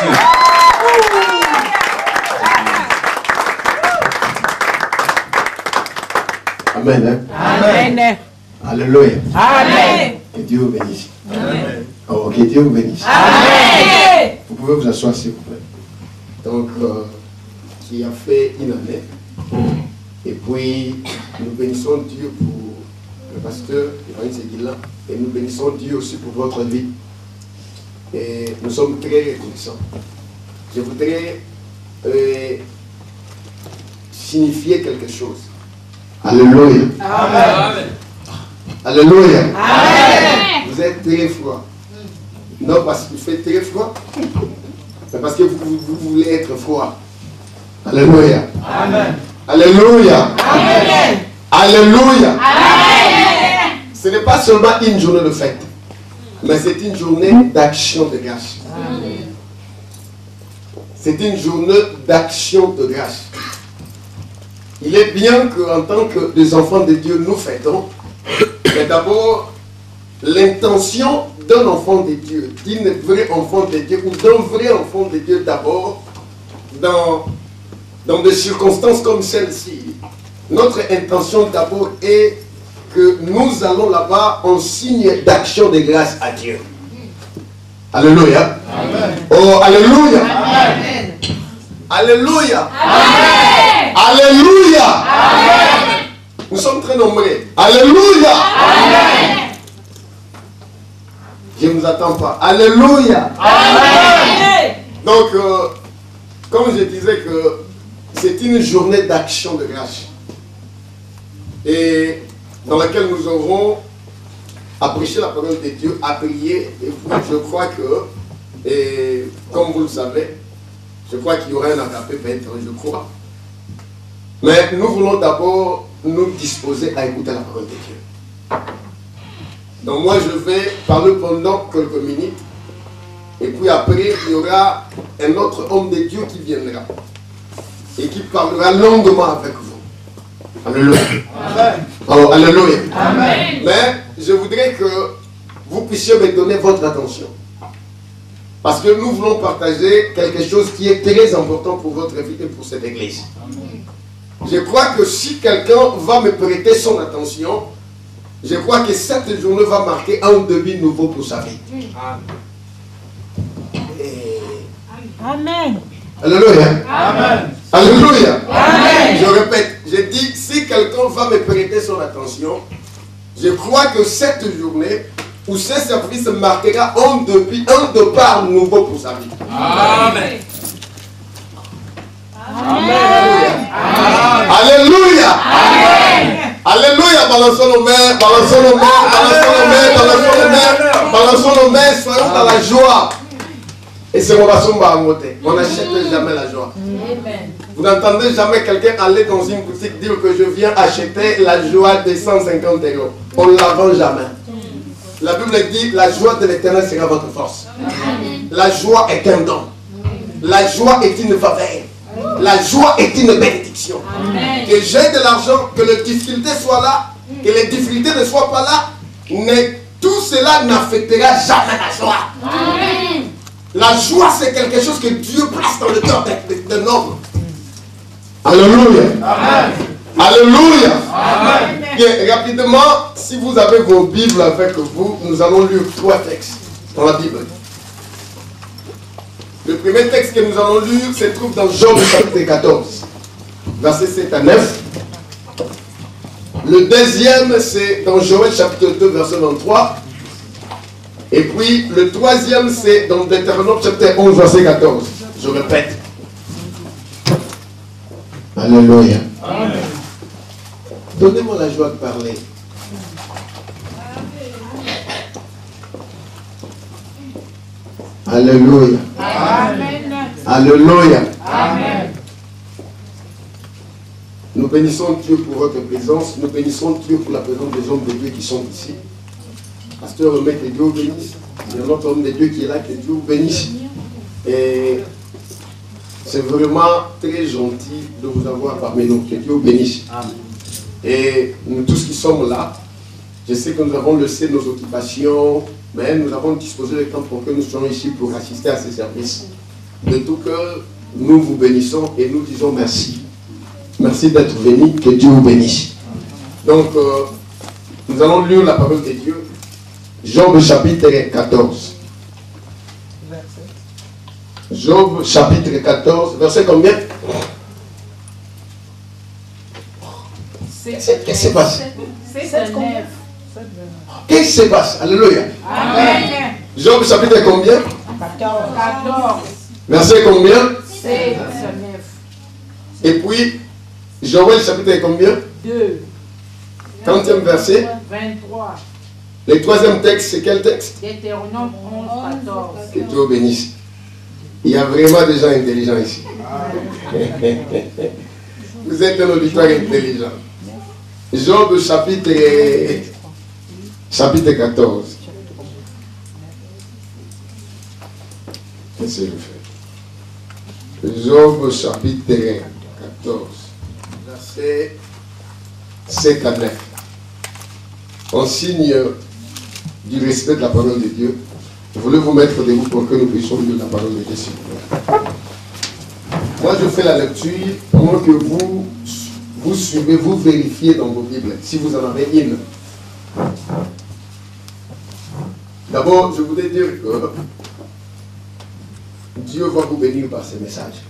Amen. Amen. Alléluia. Amen. Que Dieu vous bénisse. Amen. Oh, que Dieu vous bénisse. Amen. Vous pouvez vous asseoir s'il vous plaît. Donc, qui a fait une année. Et puis, nous bénissons Dieu pour le pasteur Evangeliste Seguila. Et nous bénissons Dieu aussi pour votre vie. Et nous sommes très reconnaissants. Je voudrais signifier quelque chose. Alléluia. Amen. Alléluia. Amen. Vous êtes très froid. Non parce qu'il fait très froid, mais parce que vous voulez être froid. Alléluia. Amen. Alléluia. Amen. Alléluia. Amen. Ce n'est pas seulement une journée de fête, mais c'est une journée d'action de grâce. C'est une journée d'action de grâce. Il est bien qu'en tant que des enfants de Dieu, nous fêtons, mais d'abord, l'intention d'un enfant de Dieu, d'un vrai enfant de Dieu, ou d'un vrai enfant de Dieu d'abord, dans des circonstances comme celle-ci, notre intention d'abord est que nous allons là-bas en signe d'action de grâce à Dieu. Alléluia. Amen. Oh, alléluia. Amen. Alléluia. Amen. Alléluia. Amen. Nous sommes très nombreux. Alléluia. Amen. Je ne vous attends pas. Alléluia. Amen. Donc, comme je disais que c'est une journée d'action de grâce. Et dans laquelle nous aurons à prêcher la parole de Dieu, à prier. Et je crois que, et comme vous le savez, je crois qu'il y aura un agapé peut-être, je crois. Mais nous voulons d'abord nous disposer à écouter la parole de Dieu. Donc moi je vais parler pendant quelques minutes. Et puis après, il y aura un autre homme de Dieu qui viendra. Et qui parlera longuement avec vous. Alléluia. Amen. Oh, alléluia. Amen. Mais je voudrais que vous puissiez me donner votre attention. Parce que nous voulons partager quelque chose qui est très important pour votre vie et pour cette église. Amen. Je crois que si quelqu'un va me prêter son attention, je crois que cette journée va marquer un début nouveau pour sa vie. Amen. Alléluia. Amen. Alléluia. Amen. Je répète, je dis, si quelqu'un va me prêter son attention, je crois que cette journée où ce service marquera un départ nouveau pour sa vie. Amen. Amen. Alléluia. Amen. Alléluia. Balançons nos mains, balançons nos mains, balançons nos mains, balançons nos mains, balançons nos mains, soyons dans la joie. Et c'est mon basson barangoté. On n'achète jamais la joie. Amen. Vous n'entendez jamais quelqu'un aller dans une boutique dire que je viens acheter la joie de 150 €. On ne la vend jamais. La Bible dit la joie de l'Éternel sera votre force. Amen. La joie est un don. La joie est une faveur. La joie est une bénédiction. Amen. Que j'ai de l'argent, que les difficultés soient là, que les difficultés ne soient pas là, mais tout cela n'affectera jamais la joie. Amen. La joie, c'est quelque chose que Dieu place dans le cœur d'un homme. Alléluia. Amen. Alléluia. Amen. Bien, rapidement, si vous avez vos Bibles avec vous, nous allons lire 3 textes dans la Bible. Le premier texte que nous allons lire se trouve dans Job chapitre 14, versets 7 à 9. Le deuxième, c'est dans Joël chapitre 2, verset 23. Et puis, le troisième, c'est dans Deutéronome chapitre 11, verset 14. Je répète. Alléluia. Amen. Donnez-moi la joie de parler. Alléluia. Amen. Alléluia. Amen. Nous bénissons Dieu pour votre présence. Nous bénissons Dieu pour la présence des hommes de Dieu qui sont ici. Pasteur, le maître, que Dieu vous bénisse. Il y a un autre homme de Dieu qui est là, que Dieu vous bénisse. Et c'est vraiment très gentil de vous avoir parmi nous. Que Dieu vous bénisse. Amen. Et nous tous qui sommes là, je sais que nous avons laissé nos occupations, mais nous avons disposé le temps pour que nous soyons ici pour assister à ces services. De tout cœur, nous vous bénissons et nous disons merci. Merci d'être venu, que Dieu vous bénisse. Donc, nous allons lire la parole de Dieu. Job chapitre 14. Job chapitre 14, verset combien? Qu'est-ce qui se passe? Qu'est-ce qui se passe? Alléluia. Amen. Job chapitre combien? 14. Verset combien? 7. Et puis, Joël chapitre combien? 2. 30e verset? 23. Le troisième texte, c'est quel texte? Deutéronome 11, 14. Que Dieu vous bénisse. Il y a vraiment des gens intelligents ici. Vous êtes un auditoire intelligent. Job chapitre 14. Qu'est-ce que je fais? Job chapitre 14. Verset 7 à 9. En signe du respect de la parole de Dieu, je voulais vous mettre debout pour que nous puissions lire la parole de Dieu, s'il vous plaît. Moi, je fais la lecture pendant que vous suivez, vous vérifiez dans vos Bibles, si vous en avez une. D'abord, je voudrais dire que Dieu va vous bénir par ces messages.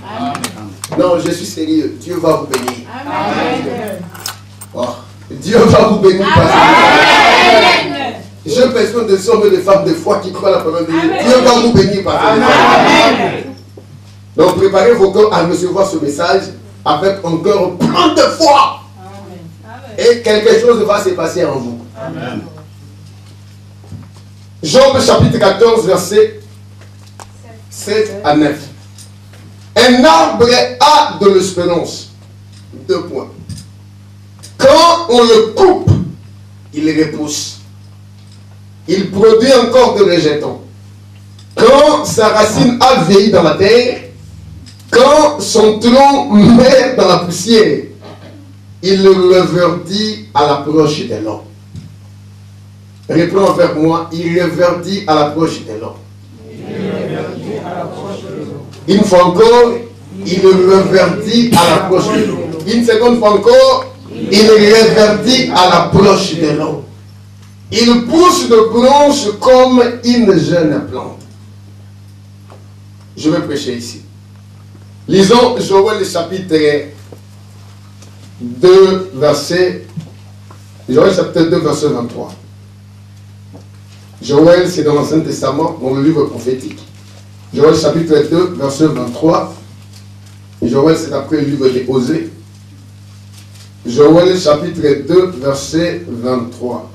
Amen. Non, je suis sérieux. Dieu va vous bénir. Amen. Oh, Dieu va vous bénir par ces messages. J'ai besoin des hommes et des femmes de foi qui croient la parole de Dieu. Dieu va vous bénir par ces messages. Donc, préparez vos cœurs à recevoir ce message avec un cœur plein de foi. Amen. Et quelque chose va se passer en vous. Amen. Job chapitre 14, verset 7 à 9. Un arbre a de l'espérance. 2 points. Quand on le coupe, il repousse. Il produit encore de rejetons. Quand sa racine a vieilli dans la terre, quand son tronc meurt dans la poussière, il reverdit à l'approche de l'homme. Reprends vers moi, il reverdit à l'approche de l'homme. Une fois encore, il reverdit à l'approche de l'homme. Une seconde fois encore, il reverdit à l'approche de l'homme. Il pousse de branches comme une jeune plante. Je vais prêcher ici. Lisons Joël chapitre 2, verset 23. Joël, c'est dans l'Ancien Testament, dans le livre prophétique. Joël chapitre 2, verset 23. Joël, c'est après le livre des Osées. Joël chapitre 2, verset 23.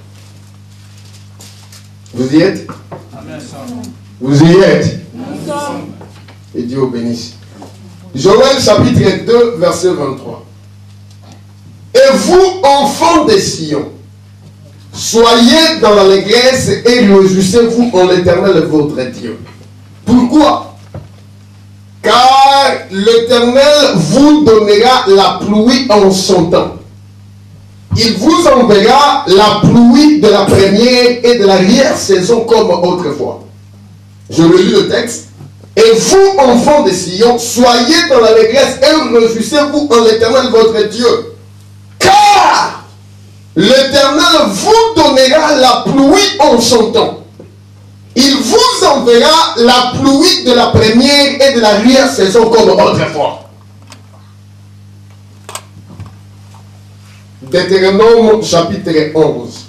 Vous y êtes? Amen. Vous y êtes? Et Dieu vous bénisse. Joël chapitre 2, verset 23. Et vous, enfants de Sion, soyez dans l'allégresse et réjouissez-vous en l'Éternel votre Dieu. Pourquoi? Car l'Éternel vous donnera la pluie en son temps. Il vous enverra la pluie de la première et de l'arrière-saison comme autrefois. Je relis le texte. Et vous, enfants de Sion, soyez dans l'allégresse et réjouissez-vous en l'Éternel votre Dieu. Car l'Éternel vous donnera la pluie en chantant. Il vous enverra la pluie de la première et de la dernière saison comme autrefois. Deutéronome chapitre 11.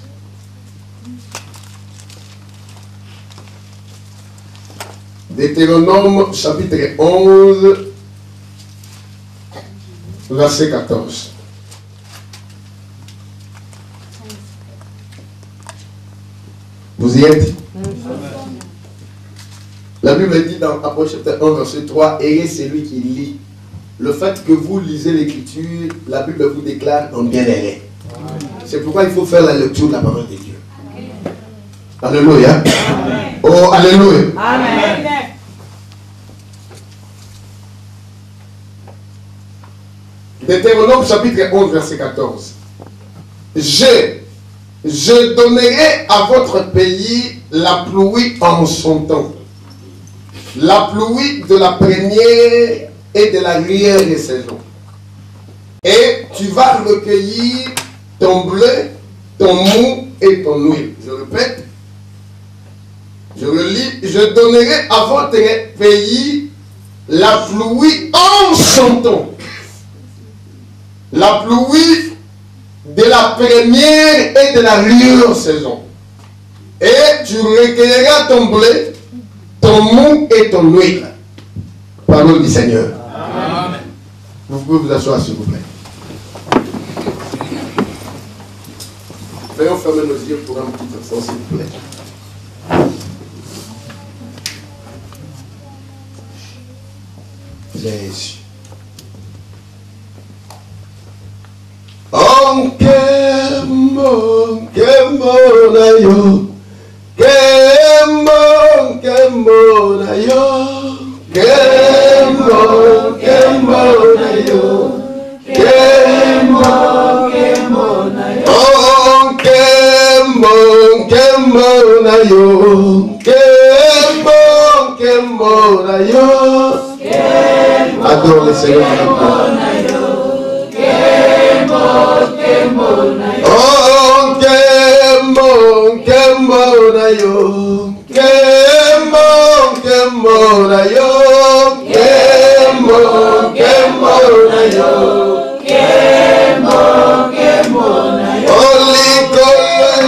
Deutéronome chapitre 11, verset 14. Vous y êtes? La Bible dit dans Apôtre chapitre 1, verset 3, ayez celui qui lit. Le fait que vous lisez l'écriture, la Bible vous déclare en bien-aimé. C'est pourquoi il faut faire la lecture de la parole de Dieu. Alléluia. Oh, alléluia. Amen. Deutéronome chapitre 11, verset 14. Je donnerai à votre pays la pluie en son temps. La pluie de la première et de la dernière saison. Et tu vas recueillir ton blé, ton mou et ton huile. Je répète. Je relis. Je donnerai à votre pays la pluie en son temps. La pluie de la première et de la dernière saison. Et tu recueilleras ton blé, ton mou et ton huile. Parole du Seigneur. Amen. Vous pouvez vous asseoir s'il vous plaît. Veuillons fermer nos yeux pour un petit instant s'il vous plaît. Jésus. Oh, Kemo na yo, Kemo na yo, Kemo na yo, Kemo na yo. Oh, Kemo na yo, Kemo na yo. Adore le Seigneur. Oh, Kemo na yo, Kemo na yo, Kemo na yo, Kemo na yo. Holy Kemo,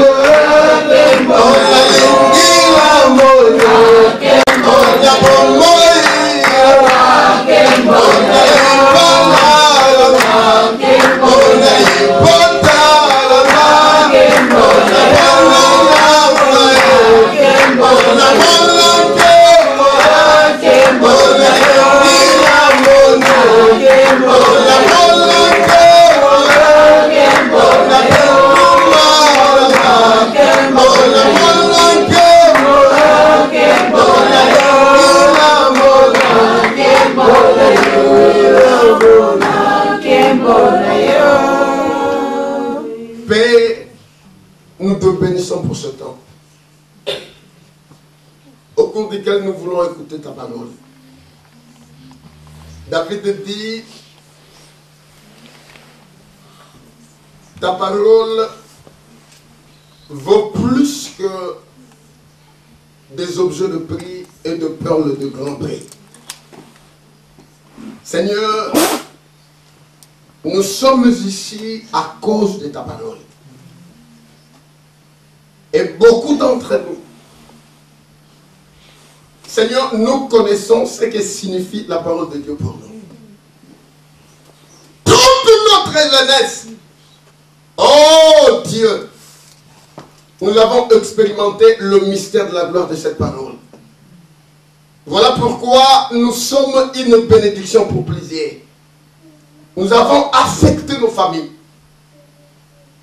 Père, nous te bénissons pour ce temps, au cours duquel nous voulons écouter ta parole. David dit, ta parole vaut plus que des objets de prix et de perles de grand prix. Seigneur, nous sommes ici à cause de ta parole. Et beaucoup d'entre nous, Seigneur, nous connaissons ce que signifie la parole de Dieu pour nous. Toute notre jeunesse, oh Dieu, nous avons expérimenté le mystère de la gloire de cette parole. Voilà pourquoi nous sommes une bénédiction pour plusieurs. Nous avons affecté nos familles.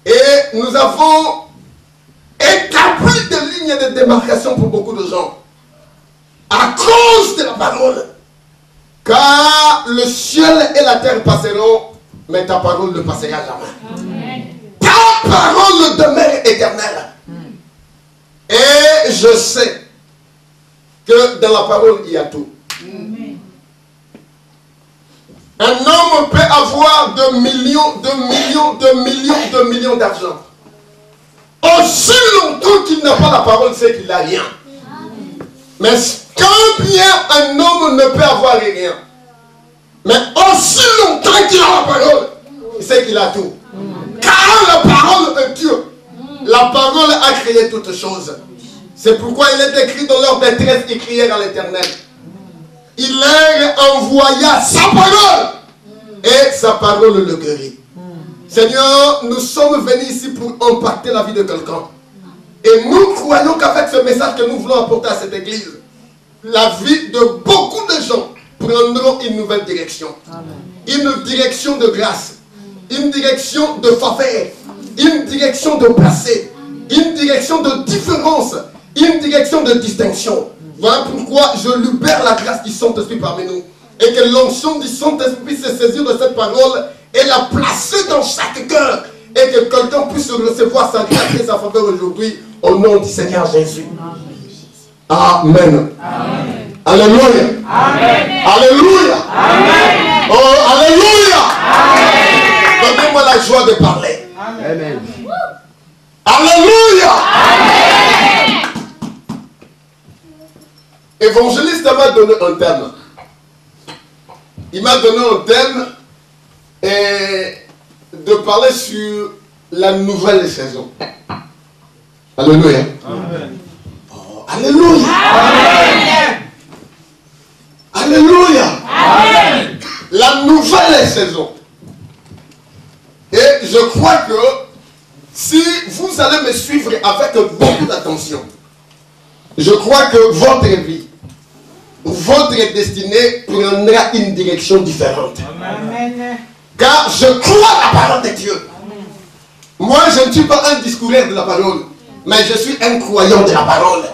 Et nous avons établi des lignes de démarcation pour beaucoup de gens. À cause de la parole. Car le ciel et la terre passeront, mais ta parole ne passera jamais. Amen. Ta parole demeure éternelle. Et je sais que dans la parole, il y a tout. Un homme peut avoir de millions d'argent. Aussi longtemps qu'il n'a pas la parole, c'est qu'il n'a rien. Mais quand bien un homme ne peut avoir rien, mais aussi longtemps qu'il a la parole, il sait qu'il a tout. Car la parole est Dieu. La parole a créé toutes choses. C'est pourquoi il est écrit dans leur détresse, ils crièrent à l'Éternel. Il leur envoya sa parole. Et sa parole le guérit. Seigneur, nous sommes venus ici pour impacter la vie de quelqu'un. Et nous croyons qu'avec ce message que nous voulons apporter à cette église, la vie de beaucoup de gens prendront une nouvelle direction. Une direction de grâce. Une direction de faveur. Une direction de placé. Une direction de différence. Une direction de distinction. Voilà pourquoi je libère la grâce du Saint-Esprit parmi nous. Et que l'onction du Saint-Esprit se saisisse de cette parole et la placer dans chaque cœur. Et que quelqu'un puisse recevoir sa grâce et sa faveur aujourd'hui au nom du Seigneur Jésus. Amen. Amen. Alléluia. Amen. Alléluia. Amen. Oh, alléluia. Donnez-moi la joie de parler. Amen. Alléluia. Amen. Évangéliste m'a donné un thème. Il m'a donné un thème de parler sur la nouvelle saison. Alléluia. Amen. Oh, alléluia. Amen. Alléluia. Amen. La nouvelle saison. Et je crois que si vous allez me suivre avec beaucoup d'attention, je crois que votre vie, votre destinée prendra une direction différente. Amen. Car je crois à la parole de Dieu. Amen. Moi, je ne suis pas un discoureur de la parole, mais je suis un croyant de la parole.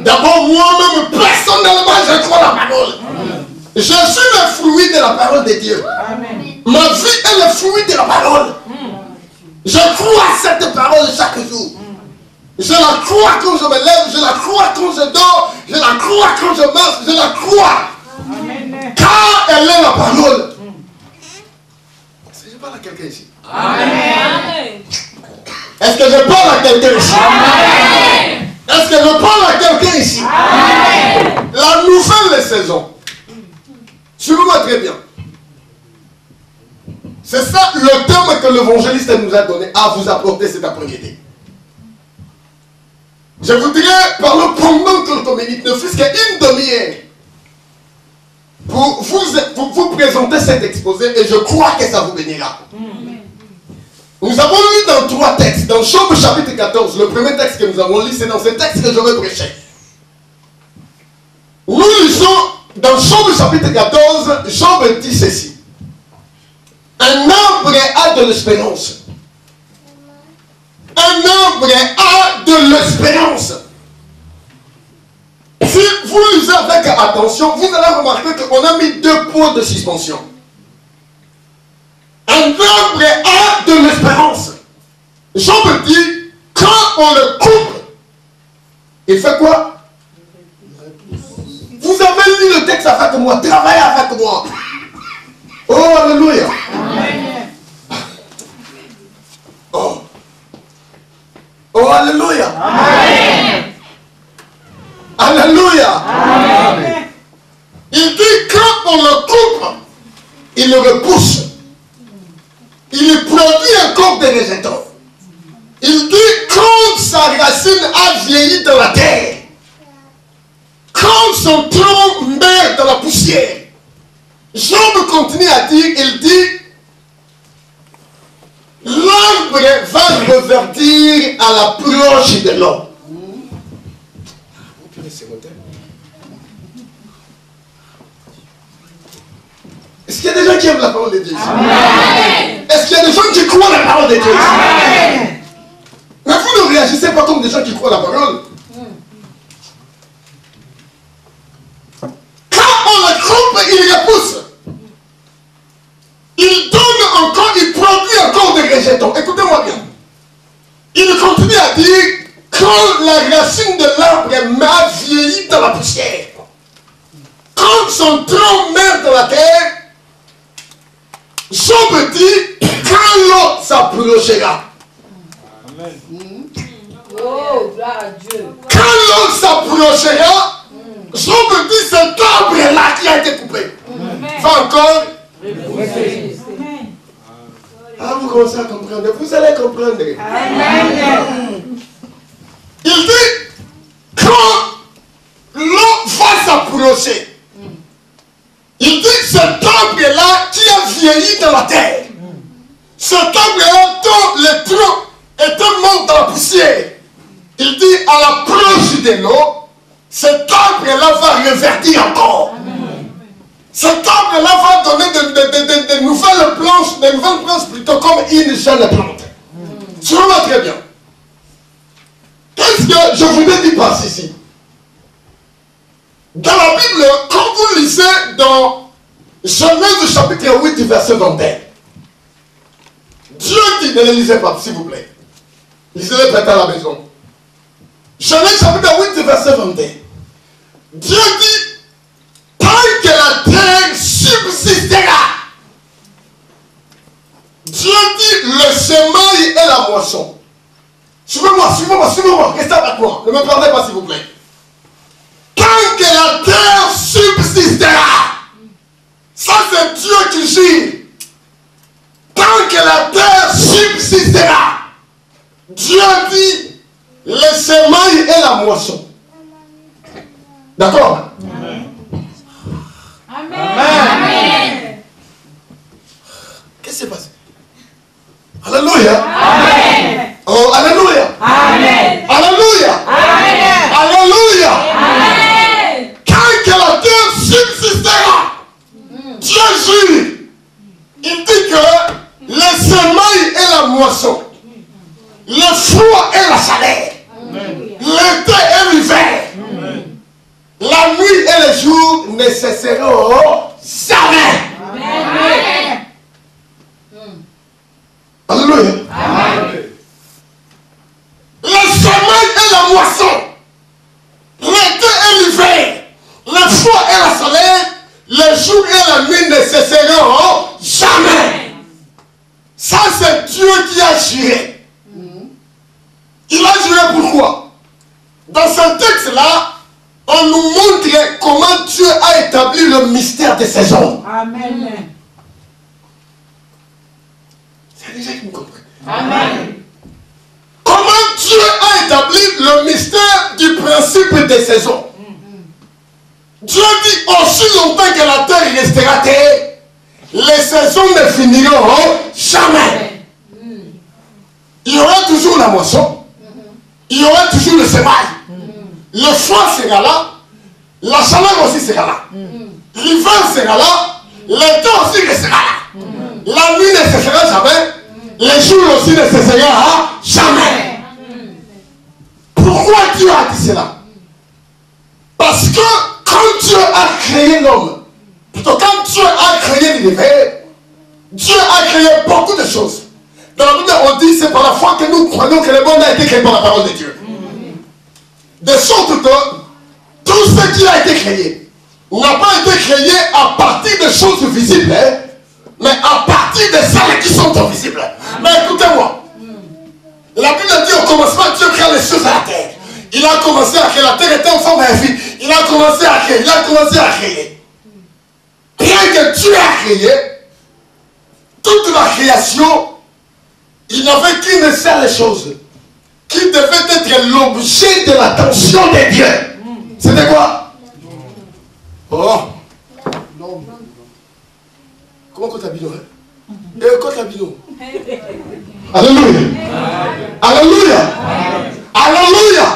D'abord, moi-même, personnellement, je crois à la parole. Amen. Je suis le fruit de la parole de Dieu. Amen. Ma vie est le fruit de la parole. Je crois à cette parole chaque jour. Je la crois quand je me lève, je la crois quand je dors, je la crois quand je marche, je la crois. Amen. Car elle est la parole. Est-ce que je parle à quelqu'un ici? Amen. Est-ce que je parle à quelqu'un ici? Amen. Est-ce que je parle à quelqu'un ici? Amen. La nouvelle saison. Suivez-moi très bien. C'est ça le thème que l'évangéliste nous a donné à vous apporter cet après-midi. Je voudrais parler pendant quelques minutes, ne fût-ce qu'une demi-heure, pour vous présenter cet exposé et je crois que ça vous bénira. Nous avons lu dans 3 textes, dans Job chapitre 14, le premier texte que nous avons lu, c'est dans ce texte que je vais prêcher. Nous lisons dans Job chapitre 14, Job dit ceci. Un arbre a de l'espérance. Un arbre a de l'espérance. Si vous lisez avec attention, vous allez remarquer qu'on a mis 2 points de suspension. Un arbre a de l'espérance. Job dit, quand on le coupe, il fait quoi? Vous avez lu le texte avec moi, travaillez avec moi. Oh, alléluia. Amen. Oh. Oh, alléluia. Amen. Alléluia. Amen. Il dit quand on le coupe, il le repousse. Il produit encore des rejetons. Il dit quand sa racine a vieilli dans la terre, quand son tronc meurt dans la poussière, Job continue à dire, il dit, l'arbre va reverdir à l'approche de l'homme. Est-ce qu'il y a des gens qui aiment la parole de Dieu? Est-ce qu'il y a des gens qui croient à la parole de Dieu? Amen. Mais vous ne réagissez pas comme des gens qui croient à la parole. Quand on le coupe, il repousse. Il donne encore, il produit encore des rejetons. Écoutez-moi bien. Il continue à dire, quand la racine de l'arbre m'a vieilli dans la poussière, Job dit, quand l'eau s'approchera. Oh, gloire à Dieu. Quand l'eau s'approchera, Job dit, cet arbre-là qui a été coupé. Va encore. Ah, vous commencez à comprendre. Vous allez comprendre. Amen. Il dit, quand l'eau va s'approcher, il dit, cet arbre-là qui a vieilli dans la terre, cet arbre-là dont les troncs étaient morts dans la poussière, il dit, à l'approche de l'eau, cet arbre-là va reverdir encore. Cet arbre-là va donner de nouvelles planches plutôt comme une jeune plante. Suivez-moi très bien. Qu'est-ce que je voulais dire par ceci? Dans la Bible, quand vous lisez dans Genèse chapitre 8, verset 21, Dieu dit, ne le lisez pas, s'il vous plaît. Lisez-le prêt à la maison. Genèse chapitre 8, verset 21. Dieu dit, tant que la terre subsistera, Dieu dit, le semail et la moisson. Suivez-moi, restez avec moi. Ne me perdez pas, s'il vous plaît. Tant que la terre subsistera, ça c'est Dieu qui gire. Tant que la terre subsistera, Dieu dit, le semail et la moisson. D'accord? Amen. Amen. Qu'est-ce qui s'est passé? Alléluia. Amen. Oh, alléluia. Amen. Alléluia. Amen. Alléluia. Amen. Quand que la terre subsistera, Dieu jure. Il dit que le semail et la moisson, le froid et la chaleur, l'été et l'hiver, la nuit et le jour ne cesseront jamais. Amen. Alléluia. Amen. Le semail et la moisson, l'été et l'hiver, le froid et la chaleur, le jour et la nuit ne cesseront jamais. Ça c'est Dieu qui a juré. Il a juré pourquoi? Dans ce texte-là, on nous montre comment Dieu a établi le mystère des saisons. Amen. C'est déjà que vous comprenez. Amen. Comment Dieu a établi le mystère du principe des saisons. Dieu dit, aussi longtemps que la terre restera terre, les saisons ne finiront jamais. Il y aura toujours la moisson, il y aura toujours le semail. Le froid sera là, la chaleur aussi sera là. L'hiver sera là, l'été aussi restera là. La nuit ne cessera jamais, les jours aussi ne cesseront jamais. Pourquoi Dieu a dit cela? Parce que quand Dieu a créé l'homme, plutôt quand Dieu a créé l'univers, Dieu a créé beaucoup de choses. Dans la Bible, on dit c'est par la foi que nous croyons que le monde a été créé par la parole de Dieu. De sorte que tout ce qui a été créé n'a pas été créé à partir de choses visibles, mais à partir de celles qui sont invisibles. Mais écoutez-moi, la Bible dit au commencement Dieu crée les choses à la terre. Il a commencé à créer, la terre était en forme d'infini. Il a commencé à créer, Rien que Dieu a créé, toute la création, il n'avait qu'une seule chose qui devait être l'objet de l'attention de Dieu. C'était quoi? Oh. Comment qu'on t'habille? Alléluia. Alléluia. Alléluia.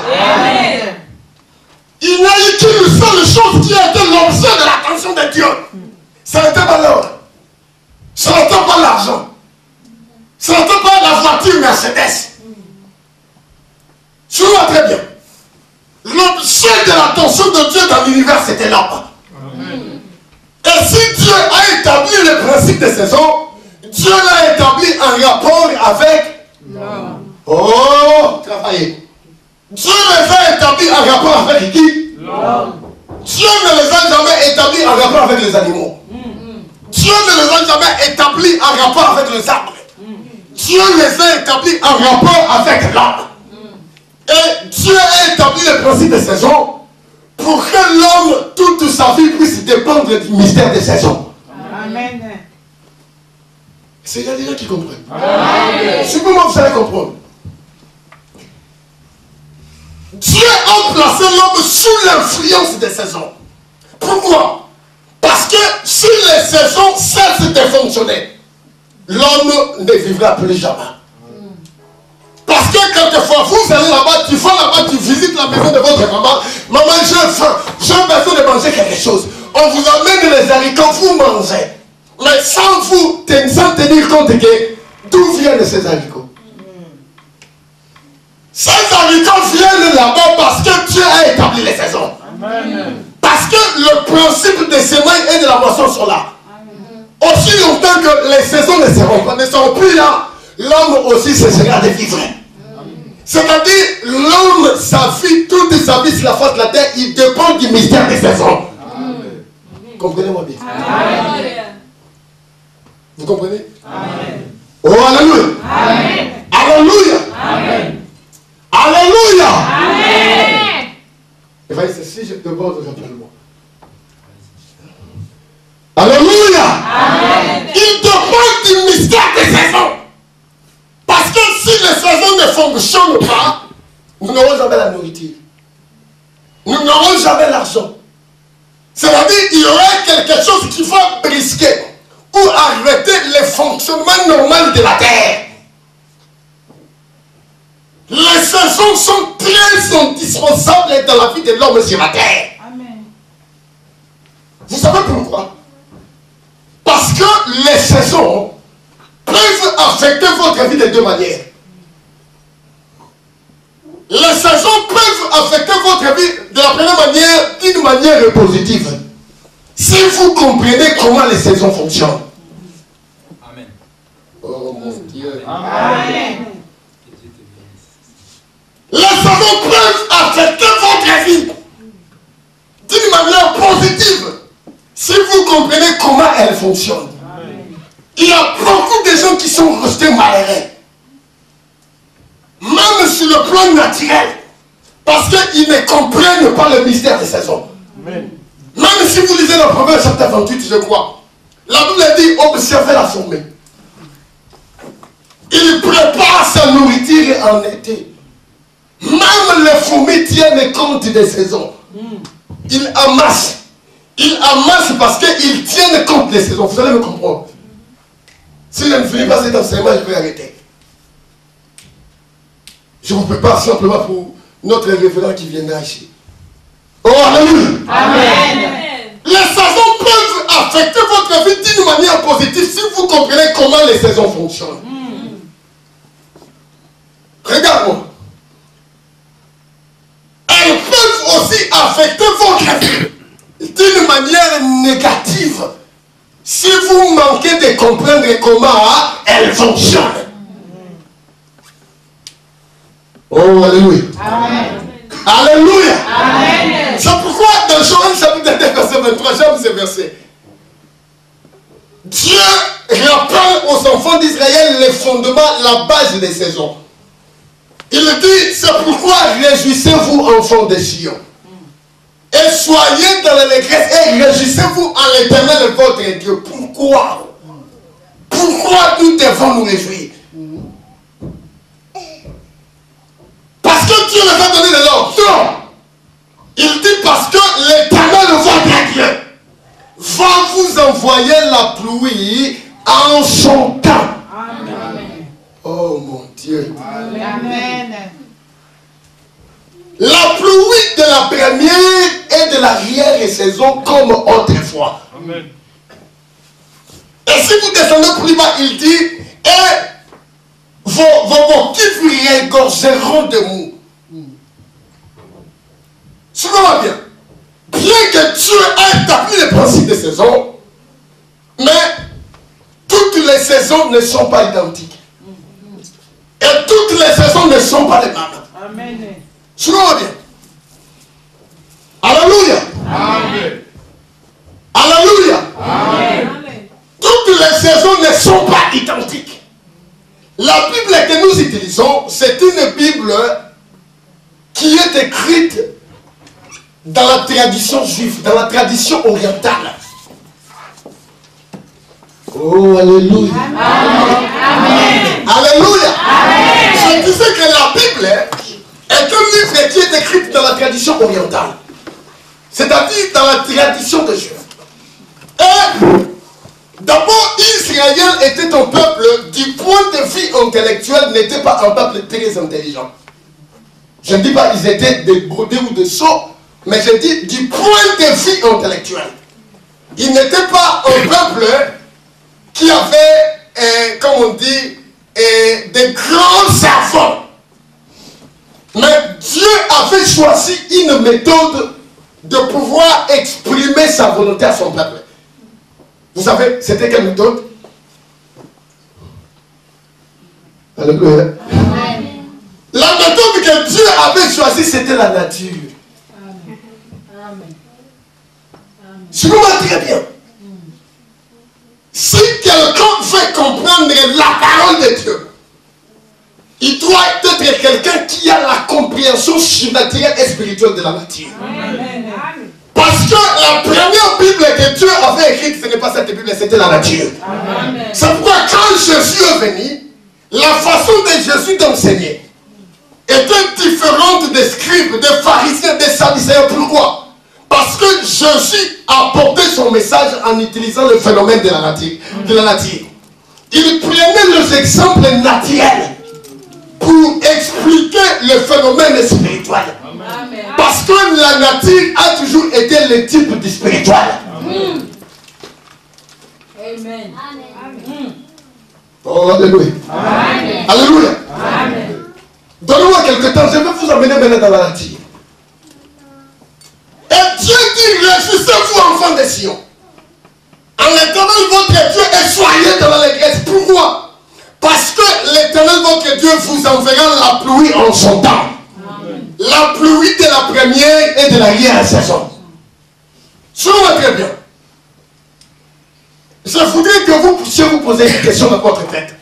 Il n'y a eu qu'une seule chose qui a été l'objet de l'attention de Dieu. Ce n'était pas l'or. Ce n'était pas l'argent. Ce n'était pas la voiture Mercedes. Tu vois très bien. L'objet de l'attention de Dieu dans l'univers, c'était l'homme. Et si Dieu a établi le principe des saisons, Dieu l'a établi en rapport avec l'homme. Oh, travaillez. Dieu les a établis en rapport avec qui? L'homme. Dieu ne les a jamais établis en rapport avec les animaux. Dieu ne les a jamais établis en rapport avec les arbres. Dieu les a établis en rapport avec l'homme. Et Dieu a établi le principe des saisons pour que l'homme, toute sa vie, puisse dépendre du mystère des saisons. Amen. C'est il y a des gens qui comprennent. Si vous-même vous allez comprendre. Dieu a placé l'homme sous l'influence des saisons. Pourquoi? Parce que si les saisons cessent de fonctionner, l'homme ne vivra plus jamais. Parce que quelquefois, vous allez là-bas, tu vas là-bas, tu visites la maison de votre maman. Maman, j'ai faim, j'ai besoin de manger quelque chose. On vous amène les haricots, vous mangez. Mais sans vous, sans tenir compte que d'où viennent ces haricots. Ces haricots viennent là-bas parce que Dieu a établi les saisons. Amen. Parce que le principe des semailles et de la moisson sont là. Amen. Aussi longtemps que les saisons ne seront plus là, l'homme aussi cessera de vivre. C'est-à-dire, l'homme, sa vie, toute sa vie sur la face de la terre, il dépend du mystère des saisons. Comprenez-moi bien. Amen. Vous comprenez? Amen. Oh, alléluia. Amen. Alléluia. Amen. Alléluia. Amen. Et voyez, si je te demande, rappelle-moi. Alléluia. Amen. Il dépend du mystère des saisons. Parce que si les saisons ne fonctionnent pas, nous n'aurons jamais la nourriture. Nous n'aurons jamais l'argent. C'est-à-dire qu'il y aura quelque chose qui va brisquer ou arrêter le fonctionnement normal de la terre. Les saisons sont très indispensables dans la vie de l'homme sur la terre. Amen. Vous savez pourquoi? Parce que les saisons peuvent affecter votre vie de deux manières. Les saisons peuvent affecter votre vie de la première manière, d'une manière positive. Si vous comprenez comment les saisons fonctionnent. Amen. Oh mon Dieu. Amen. Les saisons peuvent affecter votre vie d'une manière positive. Si vous comprenez comment elles fonctionnent. Il y a beaucoup de gens qui sont restés malheureux. Même sur le plan naturel. Parce qu'ils ne comprennent pas le mystère des saisons. Amen. Même si vous lisez le Proverbe chapitre 28, je crois. La Bible dit, observez la fourmi. Il prépare sa nourriture en été. Même les fourmis tiennent compte des saisons. Ils amassent. Ils amassent parce qu'ils tiennent compte des saisons. Vous allez me comprendre. Si je ne finis pas cet enseignement, je vais arrêter. Je vous prépare simplement pour notre révérend qui viendra ici. Oh, alléluia. Amen. Les saisons peuvent affecter votre vie d'une manière positive si vous comprenez comment les saisons fonctionnent. Regarde-moi. Elles peuvent aussi affecter votre vie d'une manière négative si vous manquez de comprendre comment elles fonctionnent. Oh, alléluia. Amen. Alléluia. Amen. C'est pourquoi dans Joël chapitre 2 verset 23, j'aime ce verset. Dieu rappelle aux enfants d'Israël les fondements, la base des saisons. Il dit, c'est pourquoi réjouissez-vous enfants de Sion. Et soyez dans l'allégresse et réjouissez-vous en l'Éternel votre Dieu. Pourquoi? Pourquoi nous devons nous réjouir? Parce que Dieu les a donné de l'ordre. Non. Il dit parce que l'Éternel votre Dieu va vous envoyer la pluie en son temps. Amen. Oh mon Dieu. Amen. La pluie de la première et de l'arrière-saison comme autrefois. Amen. Et si vous descendez plus bas, il dit, et vos kifs regorgeront de mou. Suivez-moi bien. Bien que Dieu ait établi les principes des saisons, mais toutes les saisons ne sont pas identiques. Et toutes les saisons ne sont pas les mêmes. Amen. Suivez-moi bien. Alléluia. Amen. Alléluia. Amen. Toutes les saisons ne sont pas identiques. La Bible que nous utilisons, c'est une Bible qui est écrite dans la tradition juive, dans la tradition orientale. Oh, alléluia. Amen. Alléluia. Amen. Je disais que la Bible est un livre qui est écrit dans la tradition orientale. C'est-à-dire dans la tradition des Juifs. Et d'abord, Israël était un peuple, du point de vue intellectuel, n'était pas un peuple très intelligent. Je ne dis pas qu'ils étaient des brodés ou des sots, mais je dis du point de vue intellectuel. Ils n'étaient pas un peuple qui avait, comme on dit, des grands savants. Mais Dieu avait choisi une méthode de pouvoir exprimer sa volonté à son peuple. Vous savez, c'était quelle méthode? Alléluia. La méthode que Dieu avait choisie, c'était la nature. Suivez-moi très bien. Si quelqu'un veut comprendre la parole de Dieu, il doit être quelqu'un qui a la compréhension surnaturelle et spirituelle de la nature. Amen. Parce que la première Bible que Dieu avait écrite, ce n'est pas cette Bible, c'était la nature. C'est pourquoi quand Jésus est venu, la façon de Jésus d'enseigner était différente des scribes, des pharisiens, des sadducéens. Pourquoi? Parce que Jésus a porté son message en utilisant le phénomène de la nature. Il prenait les exemples naturels pour expliquer le phénomène spirituel. Amen. Parce que la nature a toujours été le type du spirituel. Amen. Amen. Oh, alléluia. Amen. Alléluia. Amen. Donnez-moi quelque temps, je vais vous emmener maintenant dans la nature. Et Dieu dit, réjouissez-vous enfants de Sion. En l'Éternel votre Dieu et soyez dans l'allégresse. Pourquoi? Parce que l'Éternel votre Dieu vous enverra la pluie en son temps. Amen. La pluie de la première et de l'arrière-saison. Suivez-moi très bien. Je voudrais que vous puissiez vous poser une question dans votre tête.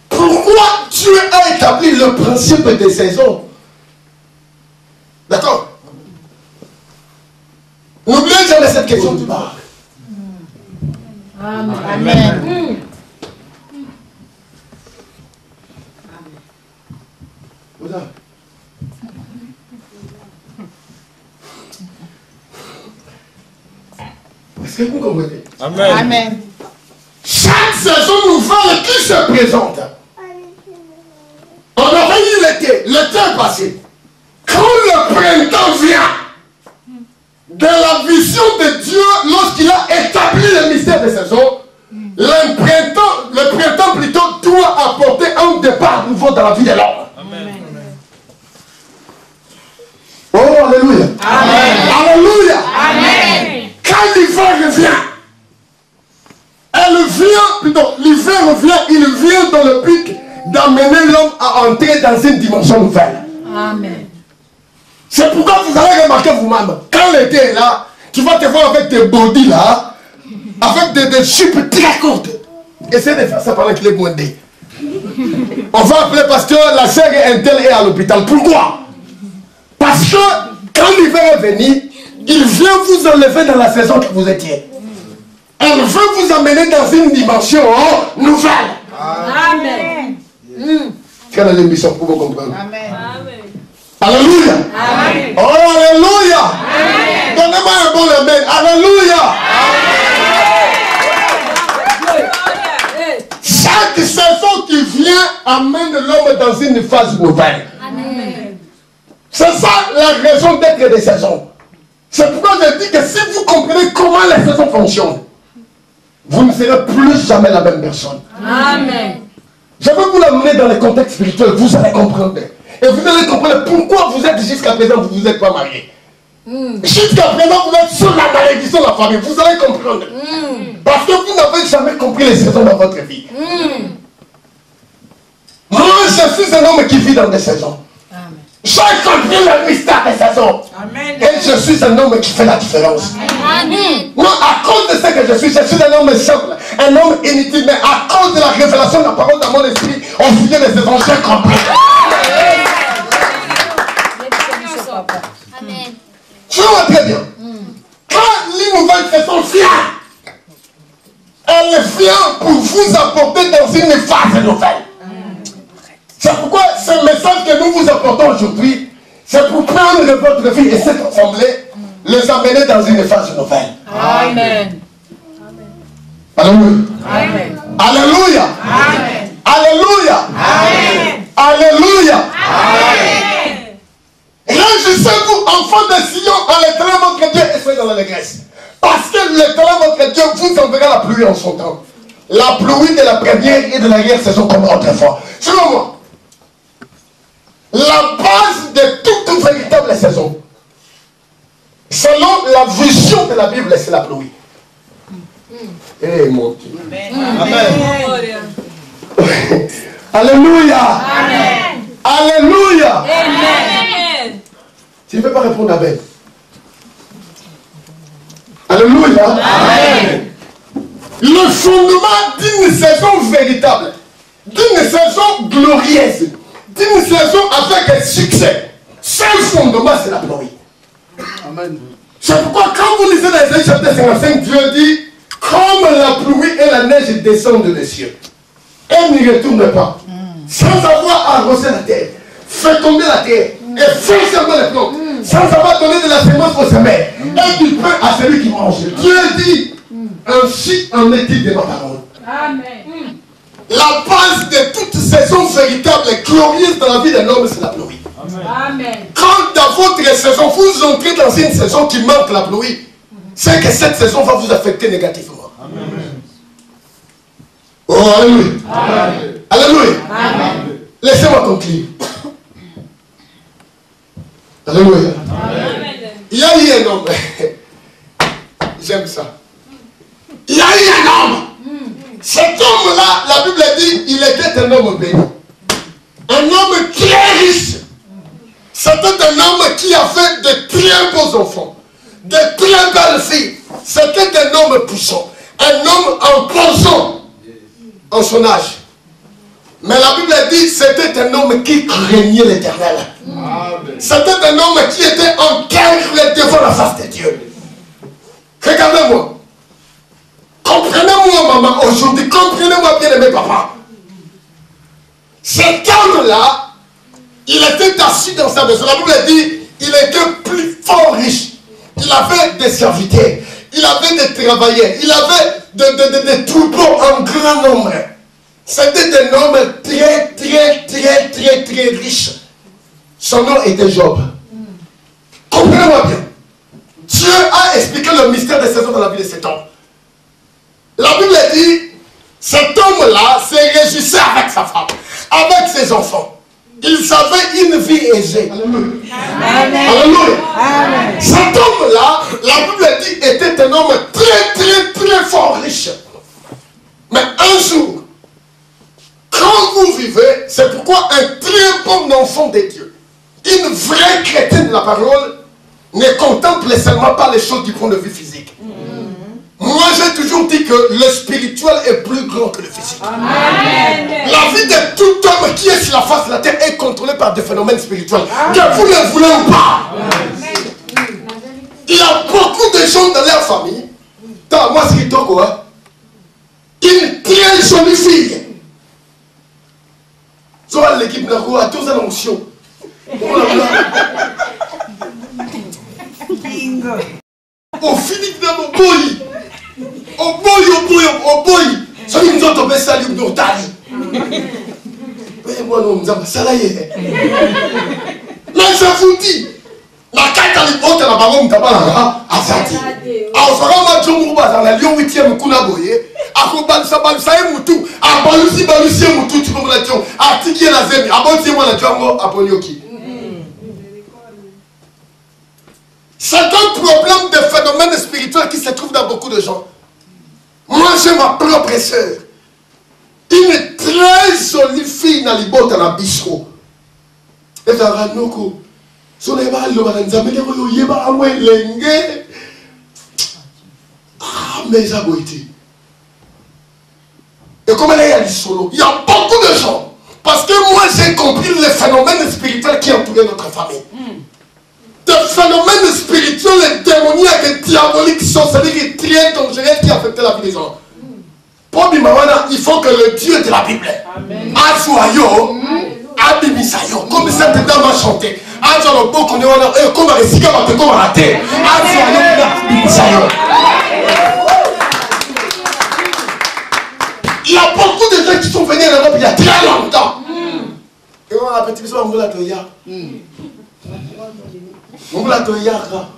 Pourquoi Dieu a établi le principe des saisons? D'accord? N'oubliez jamais cette question du bar. Amen. Amen. Voilà. Est-ce que vous comprenez? Amen. Amen. Chaque saison nouvelle qui se présente. On aurait eu l'été. L'été est passé. Quand le printemps vient, de la vision de Dieu, lorsqu'il a établi le mystère des saisons, le printemps plutôt doit apporter un départ nouveau dans la vie de l'homme. Amen. Oh, alléluia. Amen. Alléluia. Amen. Quand l'hiver revient, l'hiver revient, il vient dans le but d'amener l'homme à entrer dans une dimension nouvelle. Amen. C'est pourquoi vous allez remarquer vous-même, quand l'été est là, tu vas te voir avec des body là, avec des jupes très courtes. Essayez de faire ça pendant qu'il est bondé. On va appeler parce que la sœur Intel est à l'hôpital. Pourquoi? Parce que quand l'hiver est venu, il vient vous enlever dans la saison que vous étiez. Elle veut vous amener dans une dimension nouvelle. Amen. Quelle est l'émission pour vous comprendre? Amen. Alléluia. Amen. Oh, alléluia. Donnez-moi un bon amen. Alléluia. Amen. Chaque saison qui vient amène l'homme dans une phase nouvelle. Amen. C'est ça la raison d'être des saisons. C'est pourquoi je dis que si vous comprenez comment les saisons fonctionnent, vous ne serez plus jamais la même personne. Amen. Je vais vous l'amener dans le contexte spirituel, vous allez comprendre. Et vous allez comprendre pourquoi vous êtes jusqu'à présent, vous ne vous êtes pas marié. Jusqu'à présent, vous êtes sur la malédiction de la famille. Vous allez comprendre. Parce que vous n'avez jamais compris les saisons dans votre vie. Moi, je suis un homme qui vit dans des saisons. J'ai compris le mystère des saisons. Et je suis un homme qui fait la différence. Amen. Non, à cause de ce que je suis un homme simple, un homme inutile, mais à cause de la révélation de la parole dans mon esprit, au fil des saisons, j'ai compris. Amen. Je vois très bien. Quand les nouvelles saisons viennent, elle vient pour vous apporter dans une phase nouvelle. C'est pourquoi ce message que nous vous apportons aujourd'hui, c'est pour prendre votre vie et cette assemblée, les amener dans une phase nouvelle. Amen. Alléluia. Amen. Alléluia. Amen. Alléluia. Amen. Alléluia. Amen. Réjouissez-vous, enfants de Sion, en l'éternel votre Dieu, et soyez dans l'allégresse. Parce que l'éternel votre Dieu vous enverra la pluie en son temps. La pluie de la première et de l'arrière-saison comme autrefois. Selon moi, la base de toute véritable saison, selon la vision de la Bible, c'est la pluie. Eh mon Dieu. Amen. Alléluia. Amen. Alléluia. Amen. Tu ne peux pas répondre Amen. Alléluia. Amen. Le fondement d'une saison véritable, d'une saison glorieuse, d'une saison avec un succès, seul fondement, c'est la pluie. Amen. C'est pourquoi quand vous lisez dans Ésaïe chapitre 55, Dieu dit, comme la pluie et la neige descendent des cieux, elle n'y retourne pas, sans avoir arrosé la terre, fécondé la terre, et fait seulement les plantes, sans avoir donné de la semence au semeur, et du pain à celui qui mange. Dieu dit, ainsi en est-il de ma parole. Amen. La base de toute saison véritable et glorieuse dans la vie d'un homme, c'est la pluie. Amen. Quand dans votre saison, vous entrez dans une saison qui manque la pluie, c'est que cette saison va vous affecter négativement. Amen. Oh, alléluia. Amen. Alléluia. Amen. Laissez-moi conclure. Alléluia. Amen. Il y a eu un homme. J'aime ça. Il y a eu un homme. Cet homme-là, la Bible dit, il était un homme béni. Un homme très riche. C'était un homme qui avait de très beaux enfants, de très belles filles. C'était un homme puissant, un homme imposant en son âge. Mais la Bible dit c'était un homme qui craignait l'Éternel. C'était un homme qui était en guerre devant la face de Dieu. Regardez-moi. Comprenez-moi, maman, aujourd'hui. Comprenez-moi, bien-aimé papa. Cet homme-là, il était assis dans sa maison. La Bible dit, il était plus fort riche. Il avait des serviteurs. Il avait des travailleurs. Il avait des troupeaux en grand nombre. C'était un homme très riche. Son nom était Job. Comprenez-moi bien. Dieu a expliqué le mystère des saisons dans la vie de cet homme. La Bible dit, cet homme-là se réjouissait avec sa femme, avec ses enfants. Ils avaient une vie aisée. Alléluia. Amen. Alléluia. Amen. Cet homme-là, la Bible dit, était un homme très fort riche. Mais un jour, quand vous vivez, c'est pourquoi un très bon enfant de Dieu, une vraie chrétienne de la parole, ne contemple seulement pas les choses du point de vue physique. Moi, j'ai toujours dit que le spirituel est plus grand que le physique. Amen. La vie de tout homme qui est sur la face de la terre est contrôlée par des phénomènes spirituels. Que vous ne voulez ou pas. Il y a beaucoup de gens dans leur famille. Moi, c'est quoi? Une très jolie fille. Soit l'équipe de la tous en émotion. Au Philippe de mon boy. Au boy. Ça nous a tombé ça, nous nous tali. Mais moi, nous nous avons salarié. Là, je vous dis, la carte à l'époque, la baronne d'Abala, à Zati. Alors, ça va, moi, John Mouba, dans la Lyon 8e, Kounaboye, à Kobansa, Bansaï, Moutou, à Balusi, Moutou, tu peux me la dire, à Tiki et la Zemi, à Bonti, moi, la Django, à Bonioki. C'est un problème de phénomène spirituel qui se trouve dans beaucoup de gens. Moi, j'ai ma propre sœur. Une très jolie fille dans les bottes à la bistrot. Et ça va nous coups. Sur les balles, le baranzamé, il y a un moins lengue. Ah, mais ça a été. Et comme elle est à solo, il y a beaucoup de gens. Parce que moi, j'ai compris les phénomènes spirituels qui entouraient notre famille. Des phénomènes spirituels et démoniaques et diaboliques sont c'est-à-dire très dangereux qui affectent la vie des gens. Pour Bimawana, il faut que le Dieu de la Bible, Azuayo, Abimisayo, comme cette dame a chanté, Azuayo, comme on a réussi à battre, comme on a raté, Azuayo, Abimisayo. Il y a beaucoup de gens qui sont venus en Europe il y a très longtemps. Et on a petit peu de Moula Toya. Moula Toyaka.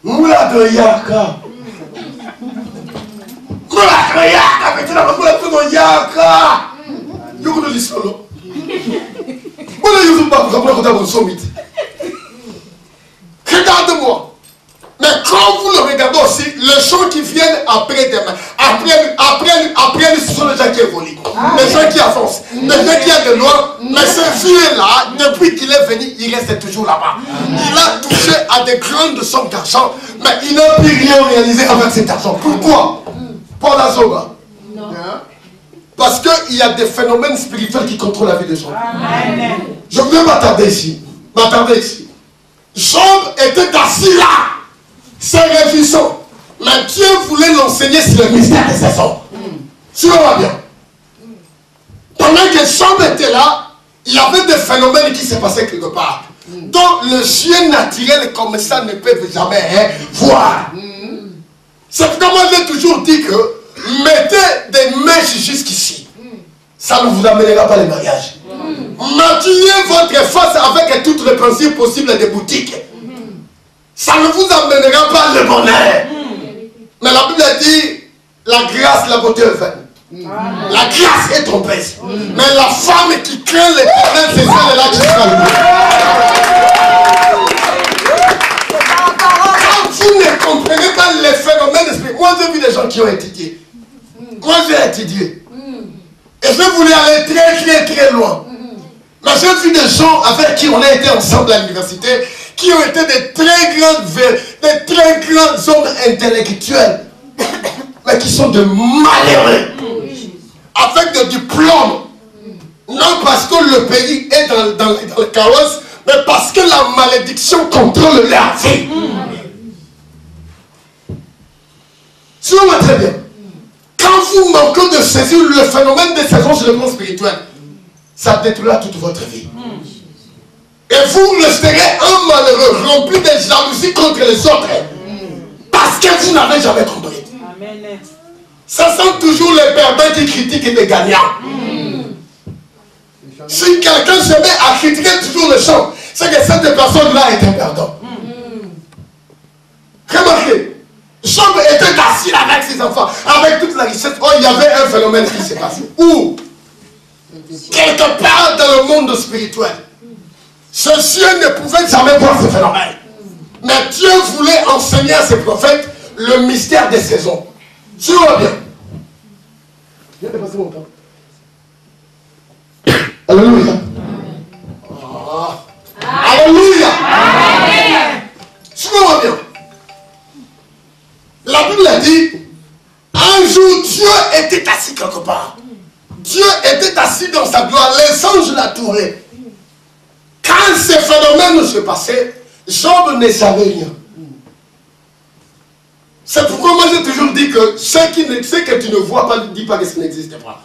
Moula Toyaka. Moula Toyaka. Petit peu Moula Toyaka. Yo kono lisolo. Moula yo zumba ko moula ko ta bon summit. Regarde-moi. Mais quand vous le regardez aussi, les gens qui viennent après demain, après ce sont les gens qui évoluent, les gens qui avancent, les gens qui ont de loin. Mais ce vieux-là, depuis qu'il est venu, il reste toujours là-bas. Il a touché à des grandes sommes d'argent, mais il n'a plus rien réalisé avec cet argent. Pourquoi? Pour la Zoba. Parce qu'il y a des phénomènes spirituels qui contrôlent la vie des gens. Je voulais m'attarder ici. Job était assis là. C'est réjouissant. Mais Dieu voulait l'enseigner sur le mystère des saisons. Tu vois bien. Pendant que Job était là, il y avait des phénomènes qui se passaient quelque part. Donc le chien naturel comme ça ne peut jamais voir. C'est pourquoi moi j'ai toujours dit que mettez des mèches jusqu'ici. Ça ne vous amènera pas les mariages. Maquillez votre face avec toutes les principes possibles des boutiques. Ça ne vous amènera pas le bonheur. Mais la Bible dit, la grâce, la beauté est vaine. La grâce est trompeuse. Mais la femme qui craint l'Éternel, c'est celle-là qui sera louée. Quand vous ne comprenez pas les phénomènes spirituels, moi j'ai vu des gens qui ont étudié. Moi j'ai étudié. Et je voulais aller très loin. Mais j'ai vu des gens avec qui on a été ensemble à l'université, qui ont été des très grands hommes intellectuels, mais qui sont de malheureux, avec des diplômes. Non parce que le pays est dans le chaos, mais parce que la malédiction contrôle leur vie. Tu vois très bien. Quand vous manquez de saisir le phénomène des saisons sur le plan spirituel, ça détruira toute votre vie. Et vous resterez un malheureux rempli de jalousie contre les autres. Parce que vous n'avez jamais compris. Ça sent toujours les perdants qui critiquent les gagnants. Si quelqu'un se met à critiquer toujours les gens, c'est que cette personne-là est un perdant. Remarquez, Job était assis avec ses enfants, avec toute la richesse. Oh, il y avait un phénomène qui s'est passé. Où? Quelque part dans le monde spirituel. Ce ciel ne pouvait jamais voir ce phénomène. Mais Dieu voulait enseigner à ses prophètes le mystère des saisons. Tu vois bien. Viens de passer mon temps. Alléluia. Alléluia. Tu vois bien. La Bible a dit, un jour Dieu était assis quelque part. Dieu était assis dans sa gloire. Les anges l'attouraient. Quand ces phénomènes se passaient, Job ne savait rien. C'est pourquoi moi j'ai toujours dit que ce que tu ne vois pas, ne dis pas que ça n'existe pas.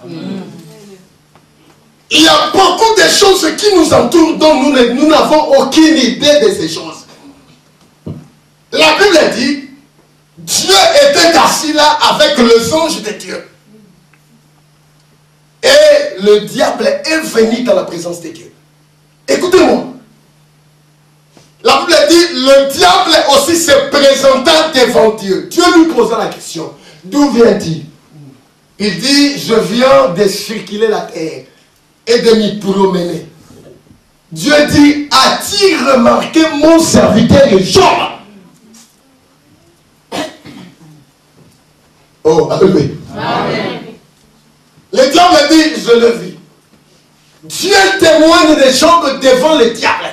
Il y a beaucoup de choses qui nous entourent dont nous n'avons aucune idée de ces choses. La Bible dit, Dieu était assis là avec les anges de Dieu. Et le diable est venu dans la présence de Dieu. Écoutez-moi. La Bible dit, le diable aussi se présenta devant Dieu. Dieu lui posa la question. D'où vient-il? Il dit, je viens de circuler la terre et de m'y promener. Dieu dit, as-tu remarqué mon serviteur Job? Oh, alléluia. Amen. Le diable dit, je le vis. Dieu témoigne de Job devant le diable.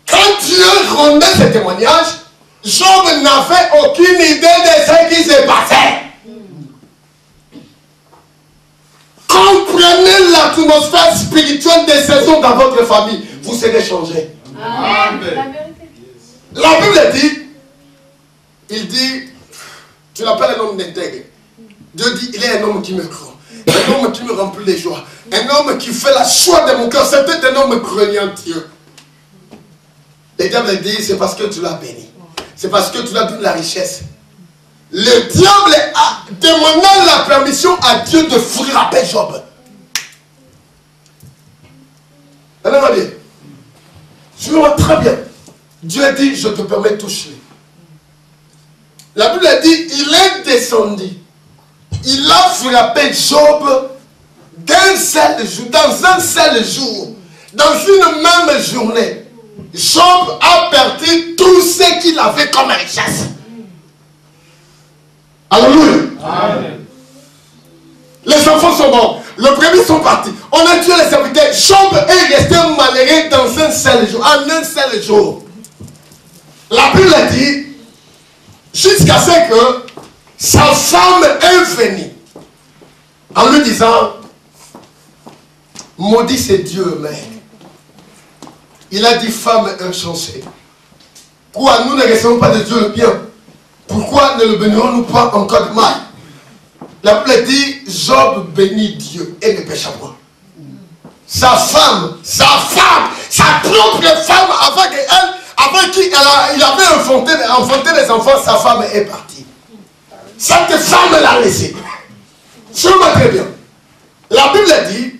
Quand Dieu rendait ce témoignage, Job n'avait aucune idée de ce qui se passait. Comprenez l'atmosphère spirituelle des saisons dans votre famille. Vous serez changés. Amen. La Bible dit, il dit, tu l'appelles un homme d'intègre. Dieu dit, il est un homme qui me croit. Un homme qui me remplit de joie. Un homme qui fait la joie de mon cœur. C'était un homme craignant Dieu. Le diable dit, c'est parce que tu l'as béni. C'est parce que tu l'as donné la richesse. Le diable a demandé la permission à Dieu de frapper Job. Alors, bien. Suivez-moi très bien. Dieu a dit, je te permets de toucher. La Bible a dit, il est descendu. Il a frappé Job d'un seul jour, dans un seul jour, dans une même journée. Job a perdu tout ce qu'il avait comme richesse. Alléluia. Amen. Les enfants sont morts. Le premier sont partis. On a tué les serviteurs. Job est resté malheureux dans un seul jour. En un seul jour. La Bible a dit, jusqu'à ce que sa femme est venue, en lui disant, maudit c'est Dieu, mec. Il a dit, femme insensée. Pourquoi nous ne recevons pas de Dieu le bien? Pourquoi ne le bénirons-nous pas encore de mal? La Bible dit, Job bénit Dieu et ne pécha point. Sa femme, sa propre femme avec qui il avait enfanté les enfants, sa femme est partie. Cette femme l'a laissé. Suivez-moi très bien. La Bible dit,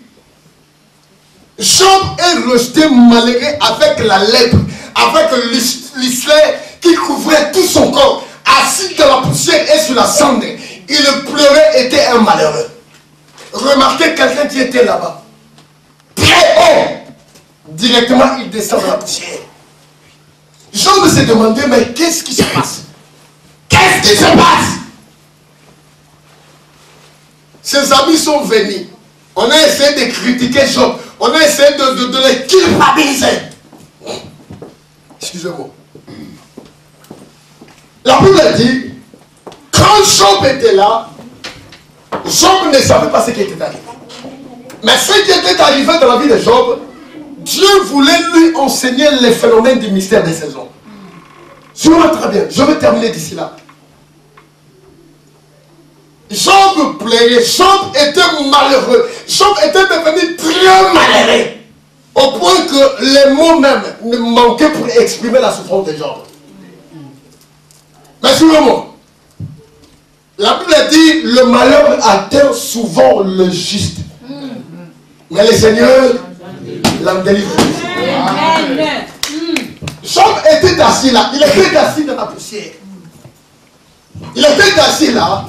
Job est resté malheureux avec la lèpre, avec l'islet qui couvrait tout son corps, assis dans la poussière et sur la cendre. Il pleurait, était un malheureux. Remarquez quelqu'un qui était là-bas. Très haut. Directement, il descend dans la poussière. Job s'est demandé, mais qu'est-ce qui se passe? Qu'est-ce qui se passe? Ses amis sont venus. On a essayé de critiquer Job. On a essayé de les culpabiliser. Excusez-moi. La Bible dit, quand Job était là, Job ne savait pas ce qui était arrivé. Mais ce qui était arrivé dans la vie de Job, Dieu voulait lui enseigner les phénomènes du mystère des saisons. Suivez-moi très bien, je vais terminer d'ici là. Job plairait, Job était malheureux, Job était devenu très malheureux, au point que les mots même ne manquaient pour exprimer la souffrance de Job. Mais suivez-moi. La Bible dit, le malheur atteint souvent le juste. Mais le Seigneur l'en délivre. Job était assis là, il était assis dans la poussière. Il était assis là.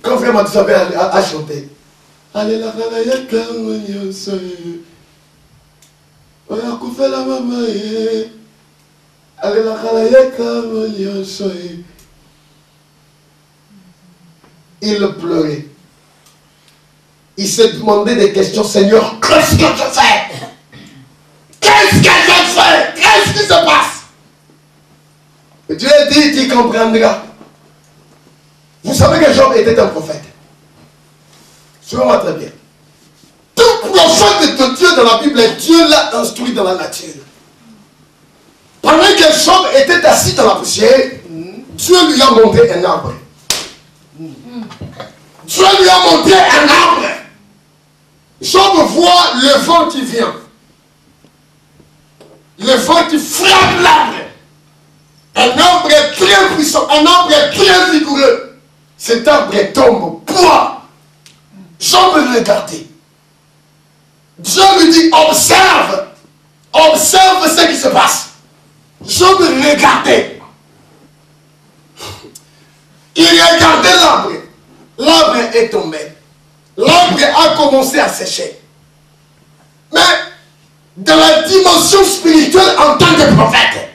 Quand vraiment tu savais à chanter. Allez la il pleurait. Il s'est demandé des questions. Seigneur, qu'est-ce que je fais? Qu'est-ce que je fais? Qu'est-ce qui se passe? Et Dieu dit, tu comprendras. Vous savez que Job était un prophète. Suivez-moi très bien. Tout prophète de Dieu dans la Bible, Dieu l'a instruit dans la nature. Pendant que Job était assis dans la poussière, Dieu lui a montré un arbre. Dieu lui a montré un arbre. Job voit le vent qui vient. Le vent qui frappe l'arbre. Un arbre très puissant, un arbre très vigoureux. Cet arbre tombe, bois. Job le regardait. Dieu lui dit, observe. Observe ce qui se passe. Job regardait. Il regardait l'arbre. L'arbre est tombé. L'arbre a commencé à sécher. Mais dans la dimension spirituelle en tant que prophète,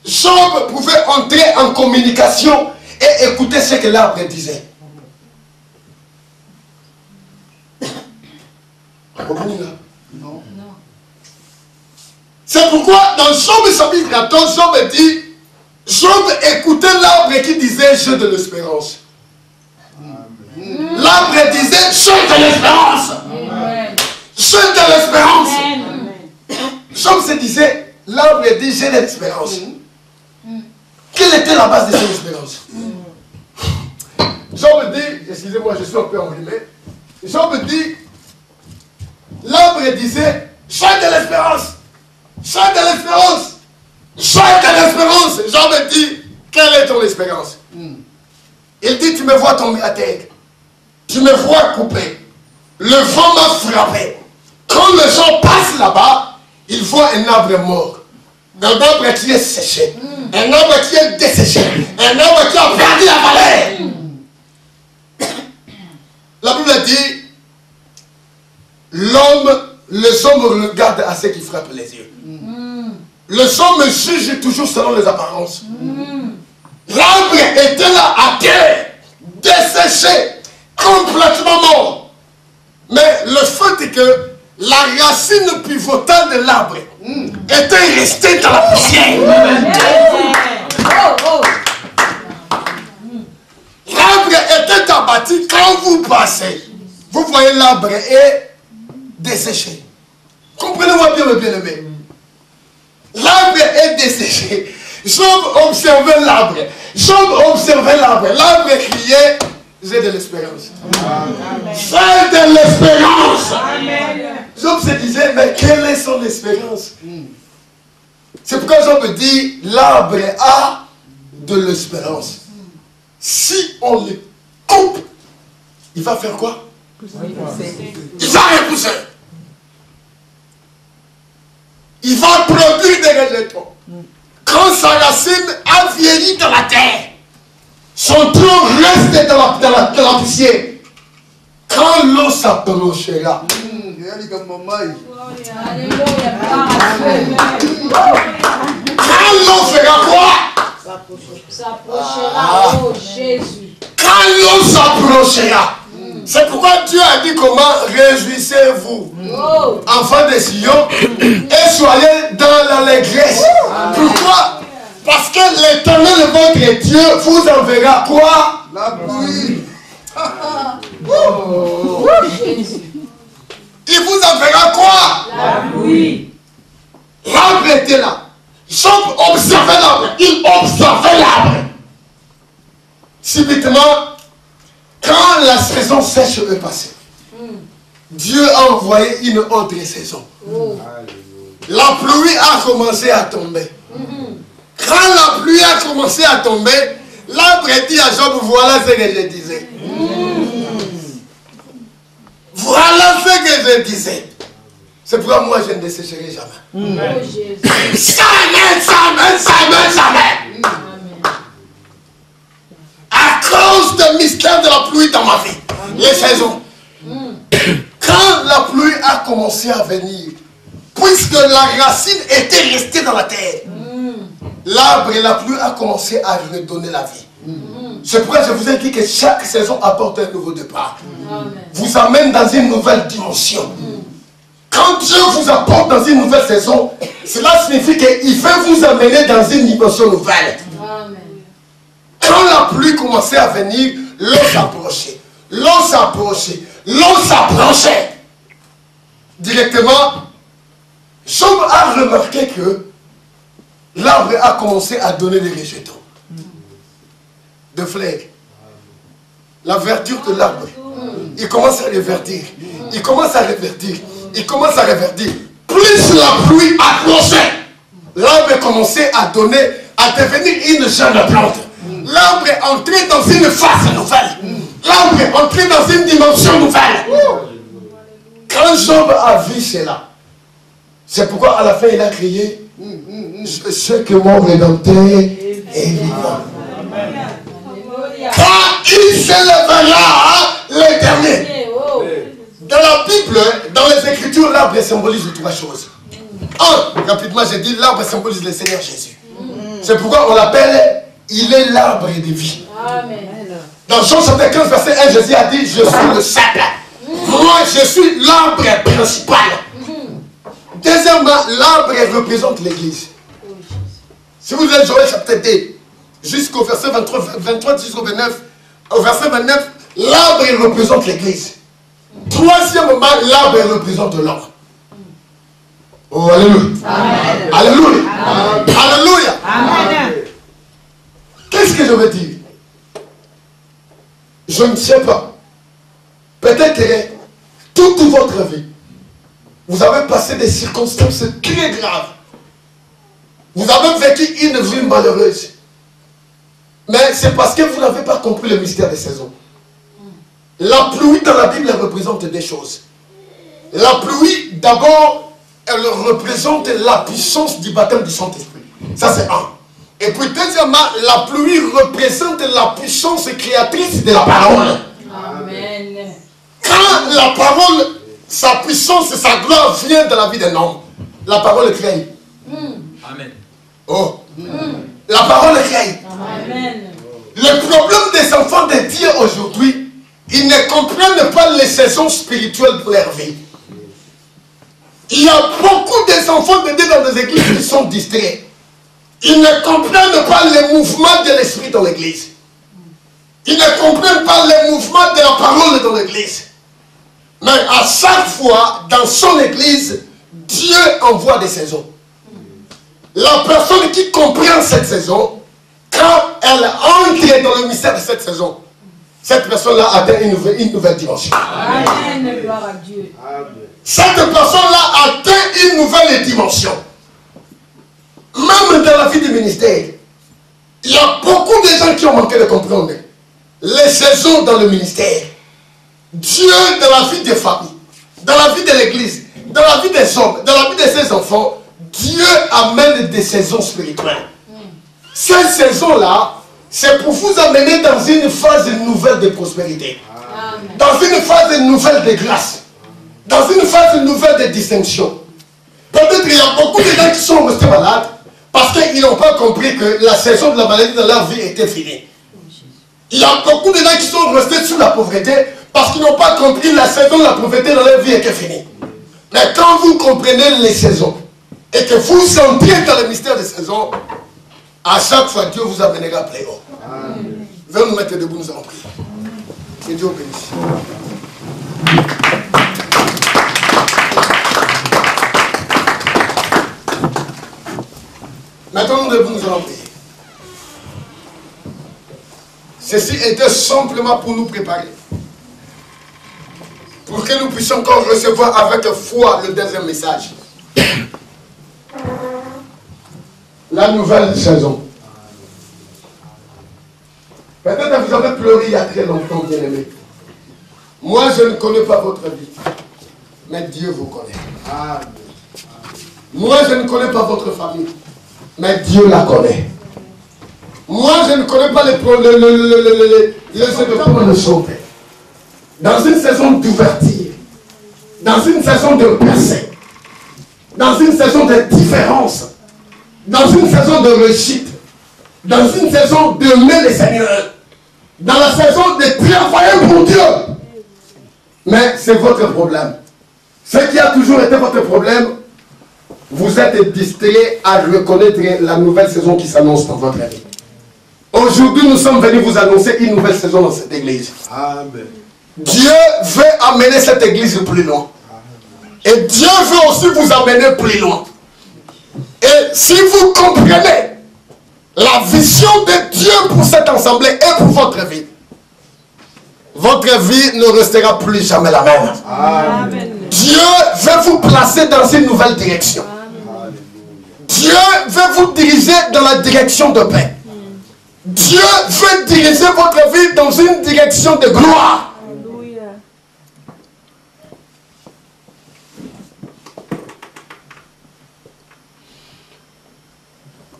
Job pouvait entrer en communication et écouter ce que l'arbre disait. Non. C'est pourquoi dans Job chapitre 14, Job dit, Job écoutait l'arbre qui disait j'ai de l'espérance. L'arbre disait j'ai de l'espérance. J'ai de l'espérance. Job se disait, l'arbre dit j'ai de l'espérance. Quelle était la base de cette espérance? Job dit, excusez-moi, je suis un peu enrhumé. Job dit, l'arbre disait j'ai de l'espérance. J'ai de l'espérance. J'ai de l'espérance. Job dit, quelle est ton espérance? Il dit, tu me vois tomber à terre. Tu me vois couper. Le vent m'a frappé. Quand les gens passent là-bas, ils voient un arbre mort. Un arbre qui est séché. Un arbre qui est desséché. Un arbre qui a perdu la valeur. La Bible dit, les hommes regardent à ceux qui frappent les yeux. Les hommes jugent toujours selon les apparences. L'arbre était là à terre, desséché, complètement mort. Mais le fait est que la racine pivotale de l'arbre était restée dans la poussière. L'arbre était abattu. Quand vous passez, vous voyez l'arbre est desséché. Comprenez-moi bien, mes bien-aimés. L'arbre est desséché. Job observait l'arbre. Job observait l'arbre. L'arbre criait, j'ai de l'espérance. J'ai de l'espérance. Job se disait, mais quelle est son espérance? C'est pourquoi Job dit, l'arbre a de l'espérance. Si on le coupe, il va faire quoi? Il va repousser. Il va produire des végétaux. Quand sa racine a vieilli dans la terre, son tronc reste dans la poussière. Quand l'eau s'approchera, quand l'eau fera quoi? S'approchera, oh Jésus. Quand l'eau s'approchera. C'est pourquoi Dieu a dit comment réjouissez-vous, enfants de Sion, et soyez dans l'allégresse. Pourquoi? Parce que l'Éternel votre Dieu vous enverra quoi? La pluie. Il vous enverra quoi? La pluie. L'arbre était là. Job observait l'arbre. Il observait l'arbre. Subitement, quand la saison sèche est passée, Dieu a envoyé une autre saison. La pluie a commencé à tomber. Quand la pluie a commencé à tomber, l'arbre dit à Job, voilà ce que je disais. Voilà ce que je disais. C'est pourquoi moi je ne dessécherai jamais. Jamais, jamais, jamais, jamais. À cause du mystère de la pluie dans ma vie, les saisons. Quand la pluie a commencé à venir, puisque la racine était restée dans la terre, l'arbre et la pluie a commencé à redonner la vie. C'est pourquoi je vous ai dit que chaque saison apporte un nouveau départ. Vous amène dans une nouvelle dimension. Quand Dieu vous apporte dans une nouvelle saison, cela signifie qu'il veut vous amener dans une dimension nouvelle. Quand la pluie commençait à venir, l'eau s'approchait. L'eau s'approchait. L'eau s'approchait. Directement, Job a remarqué que l'arbre a commencé à donner des végétaux. De fleurs. La verdure de l'arbre. Il commence à reverdir. Il commence à reverdir. Il commence à reverdir. Plus la pluie approchait, l'arbre commençait à donner, à devenir une jeune plante. L'arbre est entré dans une phase nouvelle. L'arbre est entré dans une dimension nouvelle. Quand Job a vu cela, c'est pourquoi à la fin il a crié, ce que mon Rédempteur est vivant. Quand il s'élèvera l'Éternel. Dans la Bible, dans les Écritures, l'arbre symbolise trois choses. Rapidement j'ai dit, l'arbre symbolise le Seigneur Jésus. C'est pourquoi on l'appelle, il est l'arbre de vie. Dans Jean chapitre 15, verset 1, Jésus a dit, je suis le cèpe. Moi, je suis l'arbre principal. Deuxièmement, l'arbre représente l'église. Si vous êtes Joël chapitre 2, jusqu'au verset 23 jusqu'au 29, au verset 29, l'arbre représente l'église. Troisièmement, l'arbre représente l'homme. Oh, alléluia. Amen. Alléluia. Amen. Alléluia. Amen. Qu'est-ce que je veux dire? Je ne sais pas. Peut-être que toute votre vie, vous avez passé des circonstances très graves. Vous avez vécu une vie malheureuse. Mais c'est parce que vous n'avez pas compris le mystère des saisons. La pluie dans la Bible représente des choses. La pluie, d'abord, elle représente la puissance du baptême du Saint-Esprit. Ça, c'est un. Et puis, deuxièmement, la pluie représente la puissance créatrice de la parole. Amen. Quand la parole, sa puissance et sa gloire vient dans la vie d'un homme, la parole crée. Amen. Oh. La parole crée. Amen. Le problème des enfants de Dieu aujourd'hui, ils ne comprennent pas les saisons spirituelles pour leur vie. Il y a beaucoup d'enfants de Dieu dans des églises qui sont distraits. Ils ne comprennent pas les mouvements de l'esprit dans l'église. Ils ne comprennent pas les mouvements de la parole dans l'église. Mais à chaque fois, dans son église, Dieu envoie des saisons. La personne qui comprend cette saison, quand elle entre dans le mystère de cette saison, cette personne-là atteint une nouvelle dimension. Amen. Gloire à Dieu. Cette personne-là atteint une nouvelle dimension. Même dans la vie du ministère, il y a beaucoup de gens qui ont manqué de comprendre les saisons dans le ministère. Dieu, dans la vie des familles, dans la vie de l'église, dans la vie des hommes, dans la vie de ses enfants, Dieu amène des saisons spirituelles. Ces saisons-là, c'est pour vous amener dans une phase nouvelle de prospérité. Amen. Dans une phase nouvelle de grâce. Dans une phase nouvelle de distinction. Peut-être qu'il y a beaucoup de gens qui sont restés malades parce qu'ils n'ont pas compris que la saison de la maladie dans leur vie était finie. Il y a beaucoup de gens qui sont restés sous la pauvreté parce qu'ils n'ont pas compris la saison de la pauvreté dans leur vie était finie. Mais quand vous comprenez les saisons et que vous entrez dans le mystère des saisons, à chaque fois Dieu vous amènera plus haut. Venez nous mettre debout, nous allons prier. Que Dieu vous bénisse. Maintenant, nous devons nous allons prier. Ceci était simplement pour nous préparer. Pour que nous puissions encore recevoir avec foi le deuxième message. La nouvelle saison. Peut-être que vous avez pleuré il y a très longtemps, bien-aimés. Moi, je ne connais pas votre vie. Mais Dieu vous connaît. Amen. Moi, je ne connais pas votre famille. Mais Dieu la connaît. Moi, je ne connais pas les événements de sauver. Dans une saison d'ouverture, dans une saison de percée, dans une saison de différence, dans une saison de réussite, dans une saison d'aimer le Seigneur, dans la saison de travailler pour Dieu. Mais c'est votre problème. Ce qui a toujours été votre problème, vous êtes distrait à reconnaître la nouvelle saison qui s'annonce dans votre vie. Aujourd'hui, nous sommes venus vous annoncer une nouvelle saison dans cette église. Amen. Dieu veut amener cette église plus loin. Et Dieu veut aussi vous amener plus loin. Et si vous comprenez la vision de Dieu pour cette assemblée et pour votre vie ne restera plus jamais la même. Amen. Dieu veut vous placer dans une nouvelle direction. Amen. Dieu veut vous diriger dans la direction de paix. Dieu veut diriger votre vie dans une direction de gloire.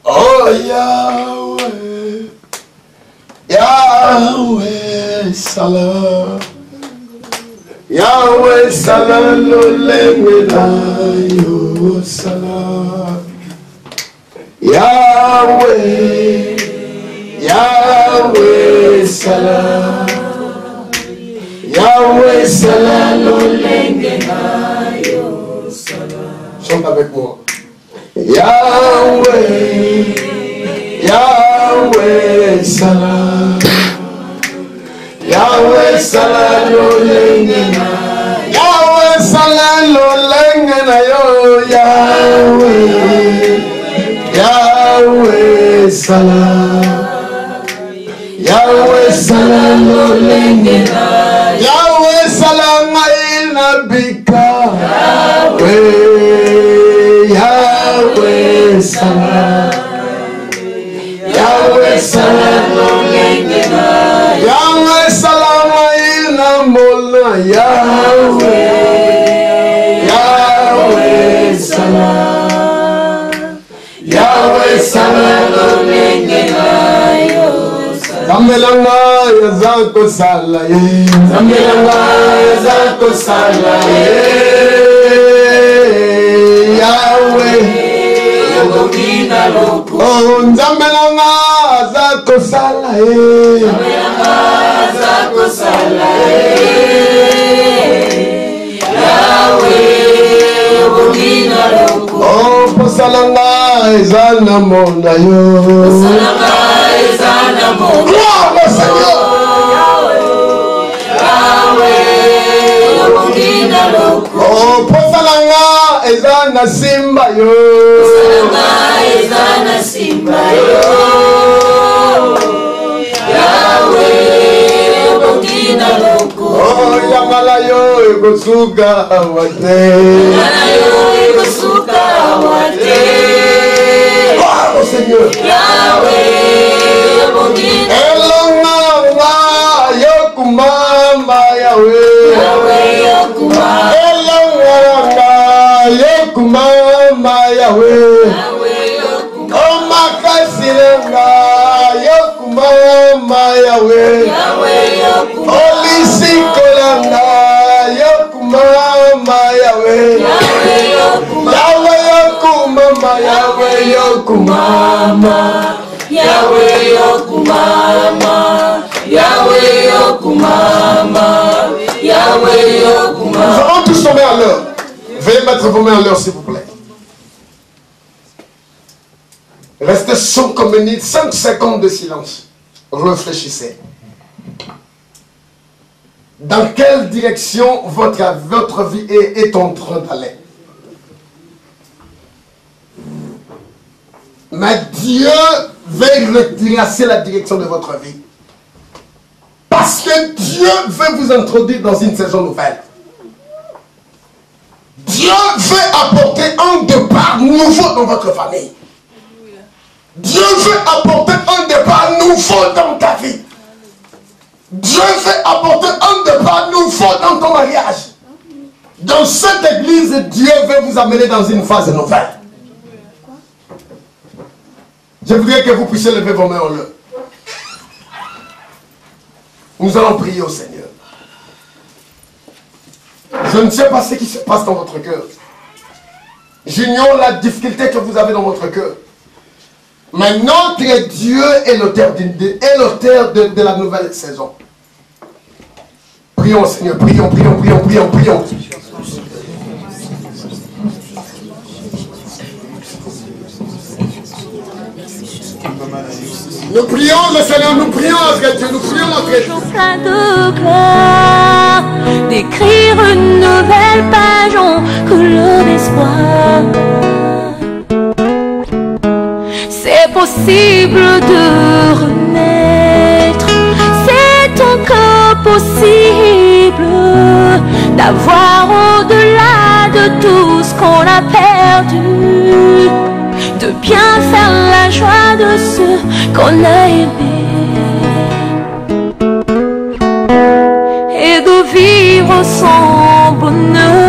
Oh Yahweh, Yahweh Salam, Yahweh Salam, Yo Salam, Yahweh, Yahweh Salam, Yahweh Salalo Lengenayo. Chante avec moi. Yahweh, Yahweh Salam, Yahweh Salalo Lengenayo. Yahweh Salalo Lengenayo. Yahweh, Yahweh Salam. Yahweh Salalo Lengenayo. Yahweh Salam Nabika. Yahweh Salam. Yahweh Salalo Lengenayo. Yahweh Salam Namola. Yahweh, Yahweh Salam. Yahweh Salalo Lengenayo. Zambelanga yazako salaye. Zambelanga yazako salaye. Yahweh, oh Zambelanga yazako salaye. Zambelanga yazako salaye. Yahweh, oh posalanga ezana mona yo. Posalanga ezana mona. Gloire au Seigneur. Oh posalanga ezana simba yo. Posalanga ezana simba yo. Yahweh bokina loko. Oh yamala yo ekosuka wate. Yamala yo ekosuka wate. Gloire au Seigneur. Yahweh bokina. Elonga yokumama Yahweh. Yahweh yokumama. Elonga yokumama Yahweh. Yahweh yokumama. Oh makasilenga yokumama Yahweh. Yahweh yokumama. Olisikolanga yokumama Yahweh. Yahweh yokumama. Yahweh yokumama. Yahweh yokumama. Yahweh yokumama. Yahweh yokumama. Yahweh yokumama. Nous allons tous tomber à l'heure. Veuillez mettre vos mains à l'heure, s'il vous plaît. Restez 5 minutes, 5 secondes de silence. Réfléchissez. Dans quelle direction votre vie est en train d'aller? Mais Dieu veut retracer la direction de votre vie. Parce que Dieu veut vous introduire dans une saison nouvelle. Dieu veut apporter un départ nouveau dans votre famille. Dieu veut apporter un départ nouveau dans ta vie. Dieu veut apporter un départ nouveau dans ton mariage. Dans cette église, Dieu veut vous amener dans une phase nouvelle. Je voudrais que vous puissiez lever vos mains en l'air. Nous allons prier au Seigneur. Je ne sais pas ce qui se passe dans votre cœur. J'ignore la difficulté que vous avez dans votre cœur. Mais notre Dieu est l'auteur de la nouvelle saison. Prions, Seigneur, prions. Nous prions le Seigneur, nous prions notre Dieu, nous prions notre Dieu. Plein de gloire, d'écrire une nouvelle page en couleur d'espoir. C'est possible de renaître, c'est encore possible d'avoir au-delà de tout ce qu'on a perdu, de bien faire la joie de ceux qu'on a aimés et de vivre sans bonheur.